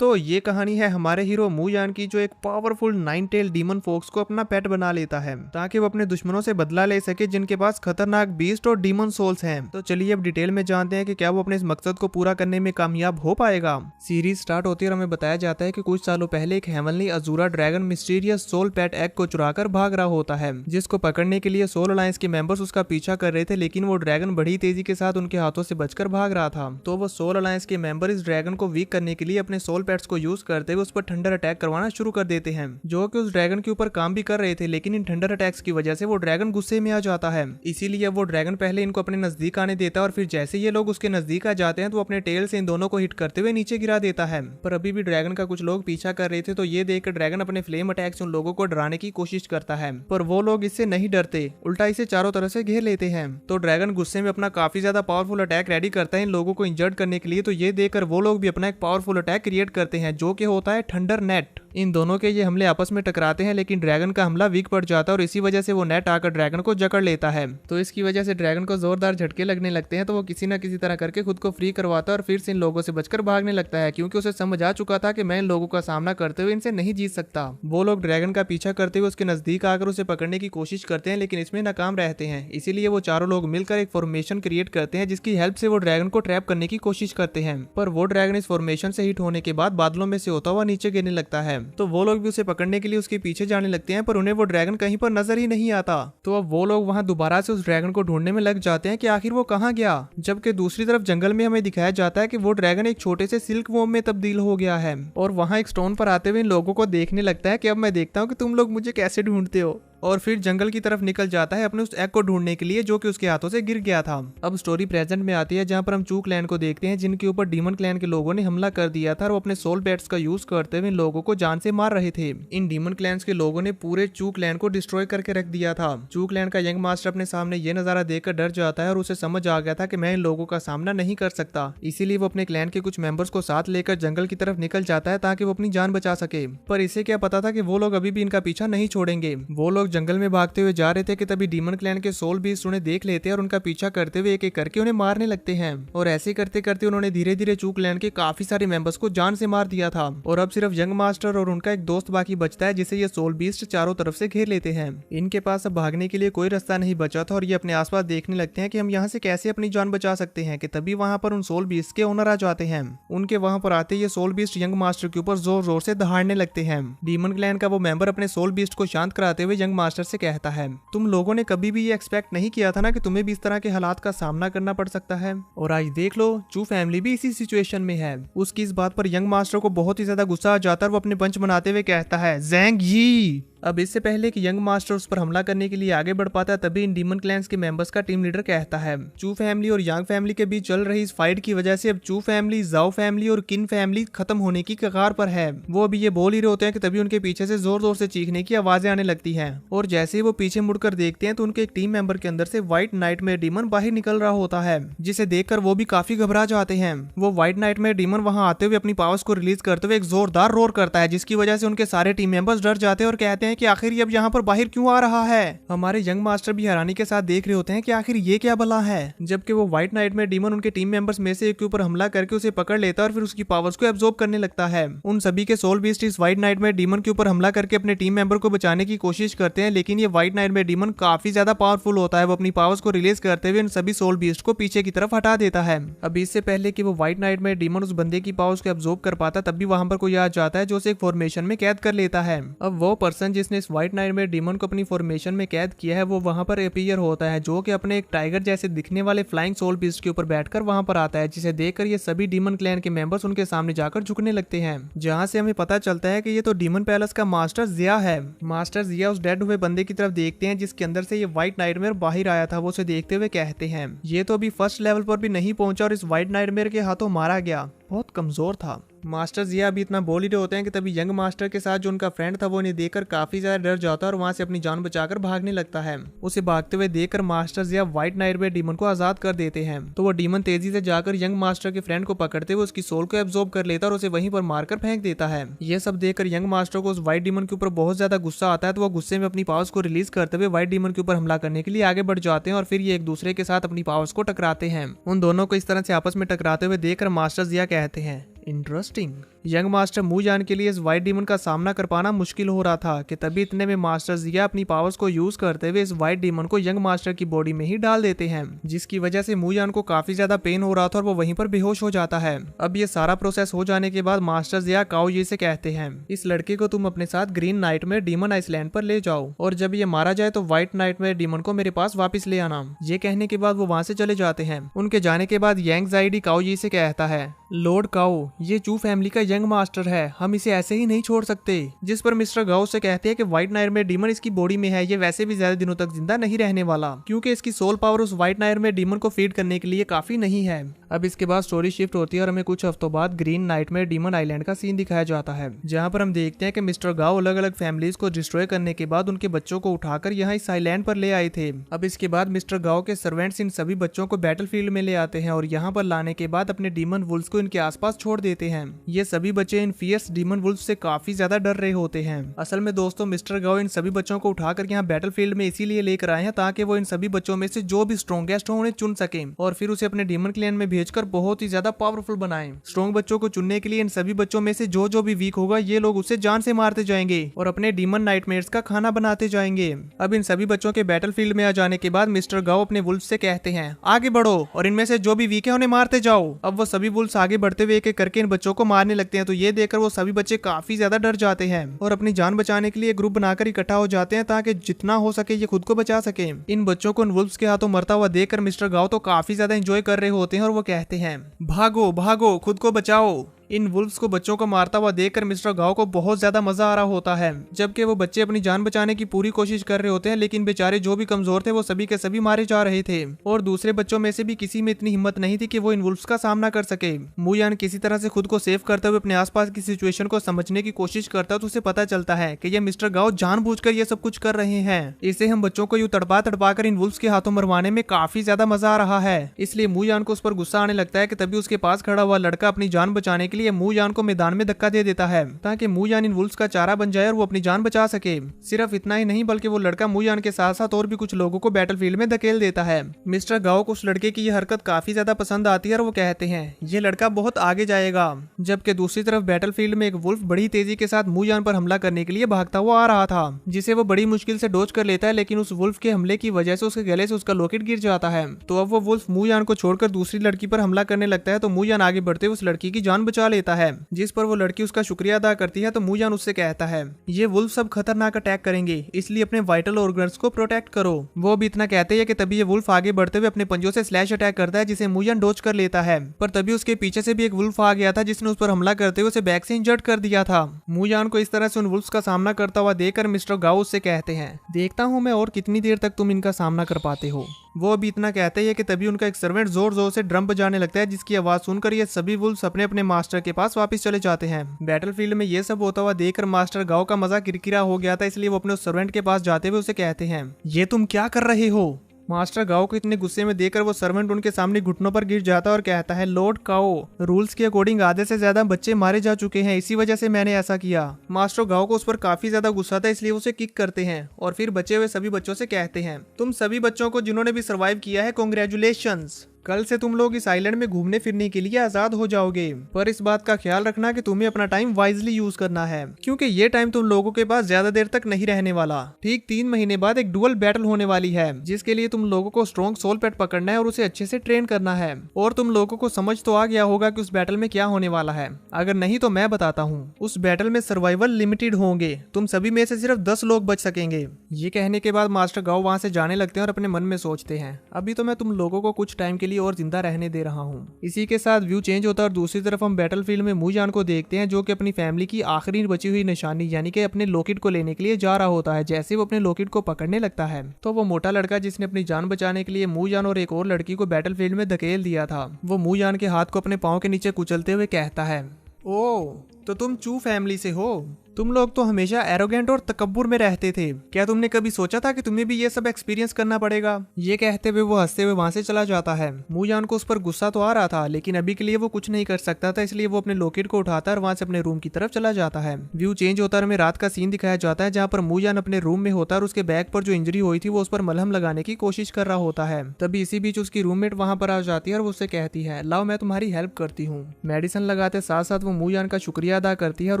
तो ये कहानी है हमारे हीरो मुयान की, जो एक पावरफुल 9 टेल डीमन फोक्स को अपना पेट बना लेता है ताकि वो अपने दुश्मनों से बदला ले सके जिनके पास खतरनाक बीस्ट और डीमन सोल्स हैं। तो चलिए अब डिटेल में जानते हैं कि क्या वो अपने इस मकसद को पूरा करने में कामयाब हो पाएगा। सीरीज स्टार्ट होती है और हमें बताया जाता है कि कुछ सालों पहले एक हेवनली अजूरा ड्रैगन मिस्टीरियस सोल पेट एग को चुराकर भाग रहा होता है, जिसको पकड़ने के लिए सोल अलायंस के मेंबर्स उसका पीछा कर रहे थे, लेकिन वो ड्रैगन बड़ी तेजी के साथ उनके हाथों से बचकर भाग रहा था। तो वो सोल अलायंस के मेंबर इस ड्रैगन को वीक करने के लिए अपने सोल पेट्स को यूज करते हुए उस पर थंडर अटैक करवाना शुरू कर देते हैं, जो कि उस ड्रैगन के ऊपर काम भी कर रहे थे। लेकिन इन थंडर अटैक्स की वजह से वो ड्रैगन गुस्से में आ जाता है, इसीलिए वो ड्रैगन पहले इनको अपने नजदीक आने देता है और फिर जैसे ये लोग उसके नजदीक आ जाते हैं तो अपने टेल से इन दोनों को हिट करते हुए नीचे गिरा देता है। पर अभी भी ड्रैगन का कुछ लोग पीछा कर रहे थे, तो ये देखकर ड्रैगन अपने फ्लेम अटैक से उन लोगों को डराने की कोशिश करता है, पर वो लोग इससे नहीं डरते, उल्टा इसे चारों तरफ से घेर लेते हैं। तो ड्रैगन गुस्से में अपना काफी ज्यादा पावरफुल अटैक रेडी करता है इन लोगों को इंजर्ड करने के लिए। तो ये देखकर वो लोग भी अपना एक पावरफुल अटैक क्रिएट करते हैं, जो कि होता है थंडर नेट। इन दोनों के ये हमले आपस में टकराते हैं, लेकिन ड्रैगन का हमला वीक पड़ जाता है और इसी वजह से वो नेट आकर ड्रैगन को जकड़ लेता है। तो इसकी वजह से ड्रैगन को जोरदार झटके लगने लगते हैं, तो वो किसी न किसी तरह करके खुद को फ्री करवाता है और फिर से इन लोगों से बचकर भागने लगता है, क्योंकि उसे समझ आ चुका था कि मैं इन लोगों का सामना करते हुए इनसे नहीं जीत सकता। वो लोग ड्रैगन का पीछा करते हुए उसके नजदीक आकर उसे पकड़ने की कोशिश करते हैं, लेकिन इसमें नाकाम रहते हैं। इसीलिए वो चारों लोग मिलकर एक फॉर्मेशन क्रिएट करते हैं, जिसकी हेल्प से वो ड्रैगन को ट्रैप करने की कोशिश करते हैं। पर वो ड्रैगन इस फॉर्मेशन से हिट होने के बाद बादलों में से होता हुआ नीचे गिरने लगता है। तो वो लोग भी उसे पकड़ने के लिए उसके पीछे जाने लगते हैं, पर उन्हें वो ड्रैगन कहीं पर नजर ही नहीं आता। तो अब वो लोग वहां दोबारा से उस ड्रैगन को ढूंढने में लग जाते हैं कि आखिर वो कहां गया। जबकि दूसरी तरफ जंगल में हमें दिखाया जाता है कि वो ड्रैगन एक छोटे से सिल्क वॉर्म में तब्दील हो गया है और वहां एक स्टोन पर आते हुए इन लोगों को देखने लगता है कि अब मैं देखता हूँ कि तुम लोग मुझे कैसे ढूंढते हो, और फिर जंगल की तरफ निकल जाता है अपने उस एग को ढूंढने के लिए, जो कि उसके हाथों से गिर गया था। अब स्टोरी प्रेजेंट में आती है, जहां पर हम चू क्लैन को देखते हैं, जिनके ऊपर डीमन क्लैन के लोगों ने हमला कर दिया था और वो अपने सोल पेट्स का यूज करते हुए इन लोगों को जान से मार रहे थे। इन डीमन क्लैंस के लोगों ने पूरे चू क्लैन को डिस्ट्रॉय करके रख दिया था। चू क्लैन का यंग मास्टर अपने सामने ये नजारा देखकर डर जाता है और उसे समझ आ गया था कि मैं इन लोगों का सामना नहीं कर सकता। इसीलिए वो अपने क्लैन के कुछ मेंबर्स को साथ लेकर जंगल की तरफ निकल जाता है ताकि वो अपनी जान बचा सके। पर इसे क्या पता था कि वो लोग अभी भी इनका पीछा नहीं छोड़ेंगे। वो लोग जंगल में भागते जा रहे थे कि तभी डीमन क्लैन के सोल बीस्ट उन्हें देख लेते हैं और उनका पीछा करते हुए एक एक करके उन्हें मारने लगते हैं। और ऐसे करते करते उन्होंने धीरे धीरे चू क्लैन के काफी सारे मेंबर्स को जान से मार दिया था और अब सिर्फ यंग मास्टर और उनका एक दोस्त बाकी बचता है, जिसे ये सोल बीस्ट चारों तरफ से घेर लेते हैं। इनके पास अब भागने के लिए कोई रास्ता नहीं बचा था और ये अपने आसपास देखने लगते हैं कि हम यहाँ से कैसे अपनी जान बचा सकते हैं, कि तभी वहां पर उन सोल बीस्ट के ओनर आ जाते हैं। उनके वहां पर आते ये सोल बीस्ट यंग मास्टर के ऊपर जोर जोर से दहाड़ने लगते हैं। डीमन क्लैन का वो मेंबर अपने सोल बीस्ट को शांत कराते हुए यंग मास्टर से कहता है, तुम लोगों ने कभी भी ये एक्सपेक्ट नहीं किया था ना कि तुम्हें भी इस तरह के हालात का सामना करना पड़ सकता है, और आज देख लो चू फैमिली भी इसी सिचुएशन में है। उसकी इस बात पर यंग मास्टर को बहुत ही ज्यादा गुस्सा आ जाता है और वो अपने पंच बनाते हुए कहता है, ज़ैंग यी। अब इससे पहले कि यंग मास्टर उस पर हमला करने के लिए आगे बढ़ पाता है, तभी इन डीमन क्लैंस के मेंबर्स का टीम लीडर कहता है, चू फैमिली और यांग फैमिली के बीच चल रही इस फाइट की वजह से अब चू फैमिली, जाओ फैमिली और किन फैमिली खत्म होने की कगार पर है। वो अभी ये बोल ही रहे होते हैं कि तभी उनके पीछे से जोर जोर से चीखने की आवाजें आने लगती हैं, और जैसे ही वो पीछे मुड़कर देखते हैं तो उनके एक टीम मेंबर के अंदर से व्हाइट नाइटमेयर डीमन बाहर निकल रहा होता है, जिसे देखकर वो भी काफी घबरा जाते हैं। वो व्हाइट नाइटमेयर डीमन वहां आते हुए अपनी पावर्स को रिलीज करते हुए एक जोरदार रोर करता है, जिसकी वजह से उनके सारे टीम मेंबर्स डर जाते हैं और कहते हैं कि आखिर ये अब यहाँ पर बाहर क्यों आ रहा है। हमारे यंग मास्टर भी हैरानी के साथ देख रहे होते हैं कि आखिर ये क्या भला है, जबकि वो व्हाइट नाइटमेयर डीमन उनके टीम मेंबर्स में से एक के ऊपर हमला करके उसे पकड़ लेता है और फिर उसकी पावर्स को एब्जॉर्ब करने लगता है। उन सभी के सोल बीस्ट इस व्हाइट नाइटमेयर डीमन के ऊपर हमला करके अपने टीम मेंबर को बचाने की कोशिश करते हैं, लेकिन ये व्हाइट नाइटमेयर डीमन काफी ज्यादा पावरफुल होता है। वो अपनी पावर्स को रिलीज करते हुए उन सभी सोल बीस्ट को पीछे की तरफ हटा देता है। अभी इससे पहले कि वो व्हाइट नाइटमेयर डीमन उस बंदे की पावर्स को एब्जॉर्ब कर पाता, तब भी वहां पर कोई आ जाता है जो उसे एक फॉर्मेशन में कैद कर लेता है। अब वो पर्सन जिसने इस व्हाइट नाइटमेयर डीमन को अपनी फॉर्मेशन में कैद किया है, वो वहां पर अपीयर होता है, जो कि अपने एक टाइगर जैसे दिखने वाले फ्लाइंग सोल बीस्ट के ऊपर बैठकर वहां पर आता है, जिसे देखकर ये सभी डीमन क्लैन के मेंबर्स उनके सामने जाकर झुकने लगते हैं। जहां से हमें पता चलता है कि ये तो डीमन पैलेस का मास्टर जिया है। मास्टर जिया उस डेड हुए बंदे की तरफ देखते हैं जिसके अंदर से ये व्हाइट नाइटमेयर बाहर आया था। वो उसे देखते हुए कहते हैं, ये तो अभी फर्स्ट लेवल पर भी नहीं पहुंचा और इस व्हाइट नाइटमेयर के हाथों मारा गया, बहुत कमजोर था। मास्टर जिया अभी इतना बोल ही रहे होते हैं कि तभी यंग मास्टर के साथ जो उनका फ्रेंड था वो इन्हें देखकर काफी ज्यादा डर जाता है और वहां से अपनी जान बचाकर भागने लगता है। उसे भागते हुए देखकर मास्टर जिया व्हाइट नाइटमेयर डीमन को आजाद कर देते हैं। तो वो डीमन तेजी से जाकर यंग मास्टर के फ्रेंड को पकड़ते हुए उसकी सोल को एब्जॉर्ब कर लेता है और उसे वहीं पर मारकर फेंक देता है। यह सब देखकर यंग मास्टर को उस व्हाइट डीमन के ऊपर बहुत ज्यादा गुस्सा आता है, तो वो गुस्से में अपनी पावर्स को रिलीज करते हुए व्हाइट डीमन के ऊपर हमला करने के लिए आगे बढ़ जाते हैं और फिर ये एक दूसरे के साथ अपनी पावर्स को टकराते हैं। उन दोनों को इस तरह से आपस में टकराते हुए देखकर मास्टर जिया कहते हैं, इंटरेस्टिंग। यंग मास्टर मूजान के लिए इस व्हाइट डीमन का सामना कर पाना मुश्किल हो रहा था कि तभी इतने में मास्टर जिया अपनी पावर्स को यूज करते हुए इस व्हाइट डीमन को यंग मास्टर की बॉडी में ही डाल देते हैं, जिसकी वजह से मूजान को काफी ज्यादा पेन हो रहा था और वो वहीं पर बेहोश हो जाता है। अब ये सारा प्रोसेस हो जाने के बाद मास्टर जिया काओ जी से कहते हैं, इस लड़के को तुम अपने साथ ग्रीन नाइटमेयर डीमन आइसलैंड पर ले जाओ और जब ये मारा जाए तो व्हाइट नाइटमेयर डीमन को मेरे पास वापस ले आना। ये कहने के बाद वो वहां से चले जाते हैं। उनके जाने के बाद यांग जाइडी काओ जी से कहता है, लॉर्ड काओ, ये चू फैमिली का यंग मास्टर है, हम इसे ऐसे ही नहीं छोड़ सकते। जिस पर मिस्टर गाओ से कहते हैं कि व्हाइट नाइटमेयर डीमन इसकी बॉडी में है, ये वैसे भी ज्यादा दिनों तक जिंदा नहीं रहने वाला क्योंकि इसकी सोल पावर उस व्हाइट नाइटमेयर डीमन को फीड करने के लिए काफी नहीं है। अब इसके बाद स्टोरी शिफ्ट होती है और हमें कुछ हफ्तों बाद ग्रीन नाइटमेयर डीमन आइलैंड का सीन दिखाया जाता है, जहाँ पर हम देखते हैं कि मिस्टर गाओ अलग अलग फैमिलीज को डिस्ट्रॉय करने के बाद उनके बच्चों को उठाकर यहाँ इस आइलैंड पर ले आए थे। अब इसके बाद मिस्टर गाओ के सर्वेंट्स इन सभी बच्चों को बैटलफील्ड में ले आते हैं और यहाँ पर लाने के बाद अपने डीमन वुल्फ्स को इनके आसपास छोड़ देते हैं। ये सभी बच्चे इन फियर्स डीमन वुल्फ्स से काफी ज्यादा डर रहे होते हैं। असल में दोस्तों, मिस्टर गाओ इन सभी बच्चों को उठाकर यहाँ बैटलफील्ड में इसीलिए लेकर आए हैं ताकि वो इन सभी बच्चों में से जो भी स्ट्रॉन्गेस्ट हो उन्हें चुन सके और फिर उसे अपने डीमन क्लैन में भेजकर बहुत ही ज्यादा पावरफुल बनाएं। स्ट्रॉन्ग बच्चों को चुनने के लिए इन सभी बच्चों में से जो भी वीक होगा ये लोग उसे जान से मारते जाएंगे और अपने डीमन नाइटमेयर्स का खाना बनाते जाएंगे। अब इन सभी बच्चों के बैटलफील्ड में आ जाने के बाद मिस्टर गाओ अपने वुल्फ से कहते हैं, आगे बढ़ो और इनमें से जो भी वीक है उन्हें मारते जाओ। अब वो सभी वुल्फ्स आगे बढ़ते हुए एक एक करके इन बच्चों को मारने लगते हैं, तो ये देखकर वो सभी बच्चे काफी ज्यादा डर जाते हैं और अपनी जान बचाने के लिए ग्रुप बनाकर इकट्ठा हो जाते हैं ताकि जितना हो सके ये खुद को बचा सके। इन बच्चों को इन वुल्फ्स के हाथों मरता हुआ देखकर मिस्टर गाओ तो काफी ज्यादा एंजॉय कर रहे होते हैं और वो कहते हैं, भागो भागो, खुद को बचाओ। इन वुल्फ्स को बच्चों को मारता हुआ देखकर मिस्टर गाओ को बहुत ज्यादा मजा आ रहा होता है, जबकि वो बच्चे अपनी जान बचाने की पूरी कोशिश कर रहे होते हैं, लेकिन बेचारे जो भी कमजोर थे वो सभी के सभी मारे जा रहे थे और दूसरे बच्चों में से भी किसी में इतनी हिम्मत नहीं थी कि वो इन वुल्फ्स का सामना कर सके। मूयान किसी तरह से खुद को सेव करते हुए अपने आसपास की सिचुएशन को समझने की कोशिश करता है, तो उसे पता चलता है कि ये मिस्टर गाओ जानबूझकर ये सब कुछ कर रहे हैं। इसे हम बच्चों को यूं तड़पा तड़पा कर इन वुल्फ्स के हाथों मरवाने में काफी ज्यादा मजा आ रहा है, इसलिए मूयान को उस पर गुस्सा आने लगता है कि तभी उसके पास खड़ा हुआ लड़का अपनी जान बचाने के लिए मूयान को मैदान में धक्का दे देता है ताकि मूयान इन वुल्फ्स का चारा बन जाए और वो अपनी जान बचा सके। सिर्फ इतना ही नहीं बल्कि वो लड़का मूयान के साथ साथ और भी कुछ लोगों को बैटलफील्ड में धकेल देता है। मिस्टर गाओ को उस लड़के की ये हरकत काफी ज्यादा पसंद आती है और वो कहते हैं ये लड़का बहुत आगे जाएगा, जबकि दूसरी तरफ बैटलफील्ड में एक वुल्फ बड़ी तेजी के साथ मूयान पर हमला करने के लिए भागता हुआ आ रहा था, जिसे वो बड़ी मुश्किल से डॉज कर लेता है, लेकिन उस वुल्फ के हमले की वजह से उसके गले से उसका लॉकेट गिर जाता है। तो अब वो वुल्फ मूयान को छोड़कर दूसरी लड़की पर हमला करने लगता है, तो मूयान आगे बढ़ते हुए उस लड़की की जान बचा लेता है, जिस पर वो लड़की उसका शुक्रिया अदा करती है। तो मूयान उससे कहता है ये वुल्फ सब खतरनाक अटैक करेंगे, इसलिए अपने वाइटल ऑर्गन्स को प्रोटेक्ट करो। वो भी इतना कहते हैं कि तभी ये वुल्फ आगे बढ़ते हुए अपने पंजों से स्लैश अटैक करता है, जिसे मूयान डॉज कर लेता है, पर तभी उसके पीछे से भी एक वुल्फ आ गया था जिसने उस पर हमला करते हुए उसे बैक से इंजर्ड कर दिया था। मूयान को इस तरह से उन वुल्फ्स का सामना करता हुआ देखकर मिस्टर गाओ उससे कहते हैं, देखता हूँ मैं और कितनी देर तक तुम इनका सामना कर पाते हो। वो भी इतना कहते हैं कि तभी उनका एक सर्वेंट जोर जोर से ड्रम बजाने लगता है, जिसकी आवाज सुनकर ये सभी वुल्फ्स अपने अपने मास्टर के पास वापस चले जाते हैं। बैटलफील्ड में ये सब होता हुआ देखकर मास्टर गाओ का मजा किरकिरा हो गया था, इसलिए वो अपने उस सर्वेंट के पास जाते हुए उसे कहते हैं, ये तुम क्या कर रहे हो। मास्टर गाओ को इतने गुस्से में देखकर वो सर्वेंट उनके सामने घुटनों पर गिर जाता है और कहता है, लॉर्ड काओ, रूल्स के अकॉर्डिंग आधे से ज्यादा बच्चे मारे जा चुके हैं, इसी वजह से मैंने ऐसा किया। मास्टर गाओ को उस पर काफी ज्यादा गुस्सा था, इसलिए उसे किक करते हैं और फिर बचे हुए सभी बच्चों से कहते हैं, तुम सभी बच्चों को जिन्होंने भी सर्वाइव किया है, कांग्रेचुलेशंस, कल से तुम लोग इस आइलैंड में घूमने फिरने के लिए आजाद हो जाओगे, पर इस बात का ख्याल रखना कि तुम्हें अपना टाइम वाइजली यूज करना है, क्योंकि ये टाइम तुम लोगों के पास ज्यादा देर तक नहीं रहने वाला। ठीक 3 महीने बाद एक डुअल बैटल होने वाली है, जिसके लिए तुम लोगों को स्ट्रॉन्ग सोल पेट पकड़ना है और उसे अच्छे से ट्रेन करना है। और तुम लोगों को समझ तो आ गया होगा कि उस बैटल में क्या होने वाला है, अगर नहीं तो मैं बताता हूँ। उस बैटल में सर्वाइवल लिमिटेड होंगे, तुम सभी में से सिर्फ 10 लोग बच सकेंगे। ये कहने के बाद मास्टर गाओ वहां से जाने लगते हैं और अपने मन में सोचते हैं, अभी तो मैं तुम लोगों को कुछ टाइम के लिए और जिंदा रहने दे रहा हूँ। इसी के साथ व्यू चेंज होता है और दूसरी तरफ हम बैटलफील्ड में मूजान को देखते हैं, जो कि अपनी फैमिली की आखिरी बची हुई निशानी यानी कि अपने लॉकेट को लेने के लिए जा रहा होता है। जैसे वो अपने लॉकेट को पकड़ने लगता है तो वो मोटा लड़का जिसने अपनी जान बचाने के लिए मूजान और एक और लड़की को बैटलफील्ड में धकेल दिया था, वो मूजान के हाथ को अपने पाँव के नीचे कुचलते हुए कहता है, ओ तो तुम चू फैमिली से हो, तुम लोग तो हमेशा एरोगेंट और तकब्बुर में रहते थे, क्या तुमने कभी सोचा था कि तुम्हें भी ये सब एक्सपीरियंस करना पड़ेगा? ये कहते हुए वो हंसते हुए वहां से चला जाता है। मूयान को उस पर गुस्सा तो आ रहा था, लेकिन अभी के लिए वो कुछ नहीं कर सकता था, इसलिए वो अपने लॉकेट को उठाता है और वहां से अपने रूम की तरफ चला जाता है। व्यू चेंज होता है, हमें रात का सीन दिखाया जाता है जहाँ पर मूयान अपने रूम में होता है और उसके बैग पर जो इंजरी हुई थी वो उस पर मलहम लगाने की कोशिश कर रहा होता है। तभी इसी बीच उसकी रूममेट वहां पर आ जाती है और वो उससे कहती है, लाओ मैं तुम्हारी हेल्प करती हूँ। मेडिसिन लगाते साथ साथ वो मूयान का शुक्रिया अदा करती है और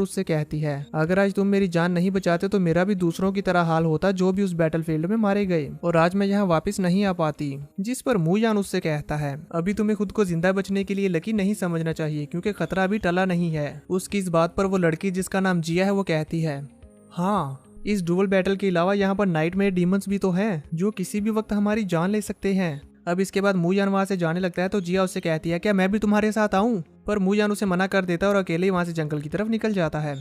उससे कहती है, अगर आज तुम मेरी जान नहीं बचाते तो मेरा भी दूसरों की तरह हाल होता जो भी उस बैटलफील्ड में मारे गए, और आज मैं यहाँ वापस नहीं आ पाती। जिस पर मूयान उससे कहता है, अभी तुम्हें खुद को जिंदा बचने के लिए लकी नहीं समझना चाहिए, क्योंकि खतरा अभी टला नहीं है। उसकी इस बात पर वो लड़की जिसका नाम जिया है वो कहती है, हाँ, इस डुअल बैटल के अलावा यहाँ पर नाइटमेयर डीमंस भी तो हैं जो किसी भी वक्त हमारी जान ले सकते हैं। अब इसके बाद मूयान वहां से जाने लगता है तो जिया उससे कहती है, क्या मैं भी तुम्हारे साथ आऊं? पर मूयान उसे मना कर देता है और अकेले ही वहां से जंगल की तरफ निकल जाता है।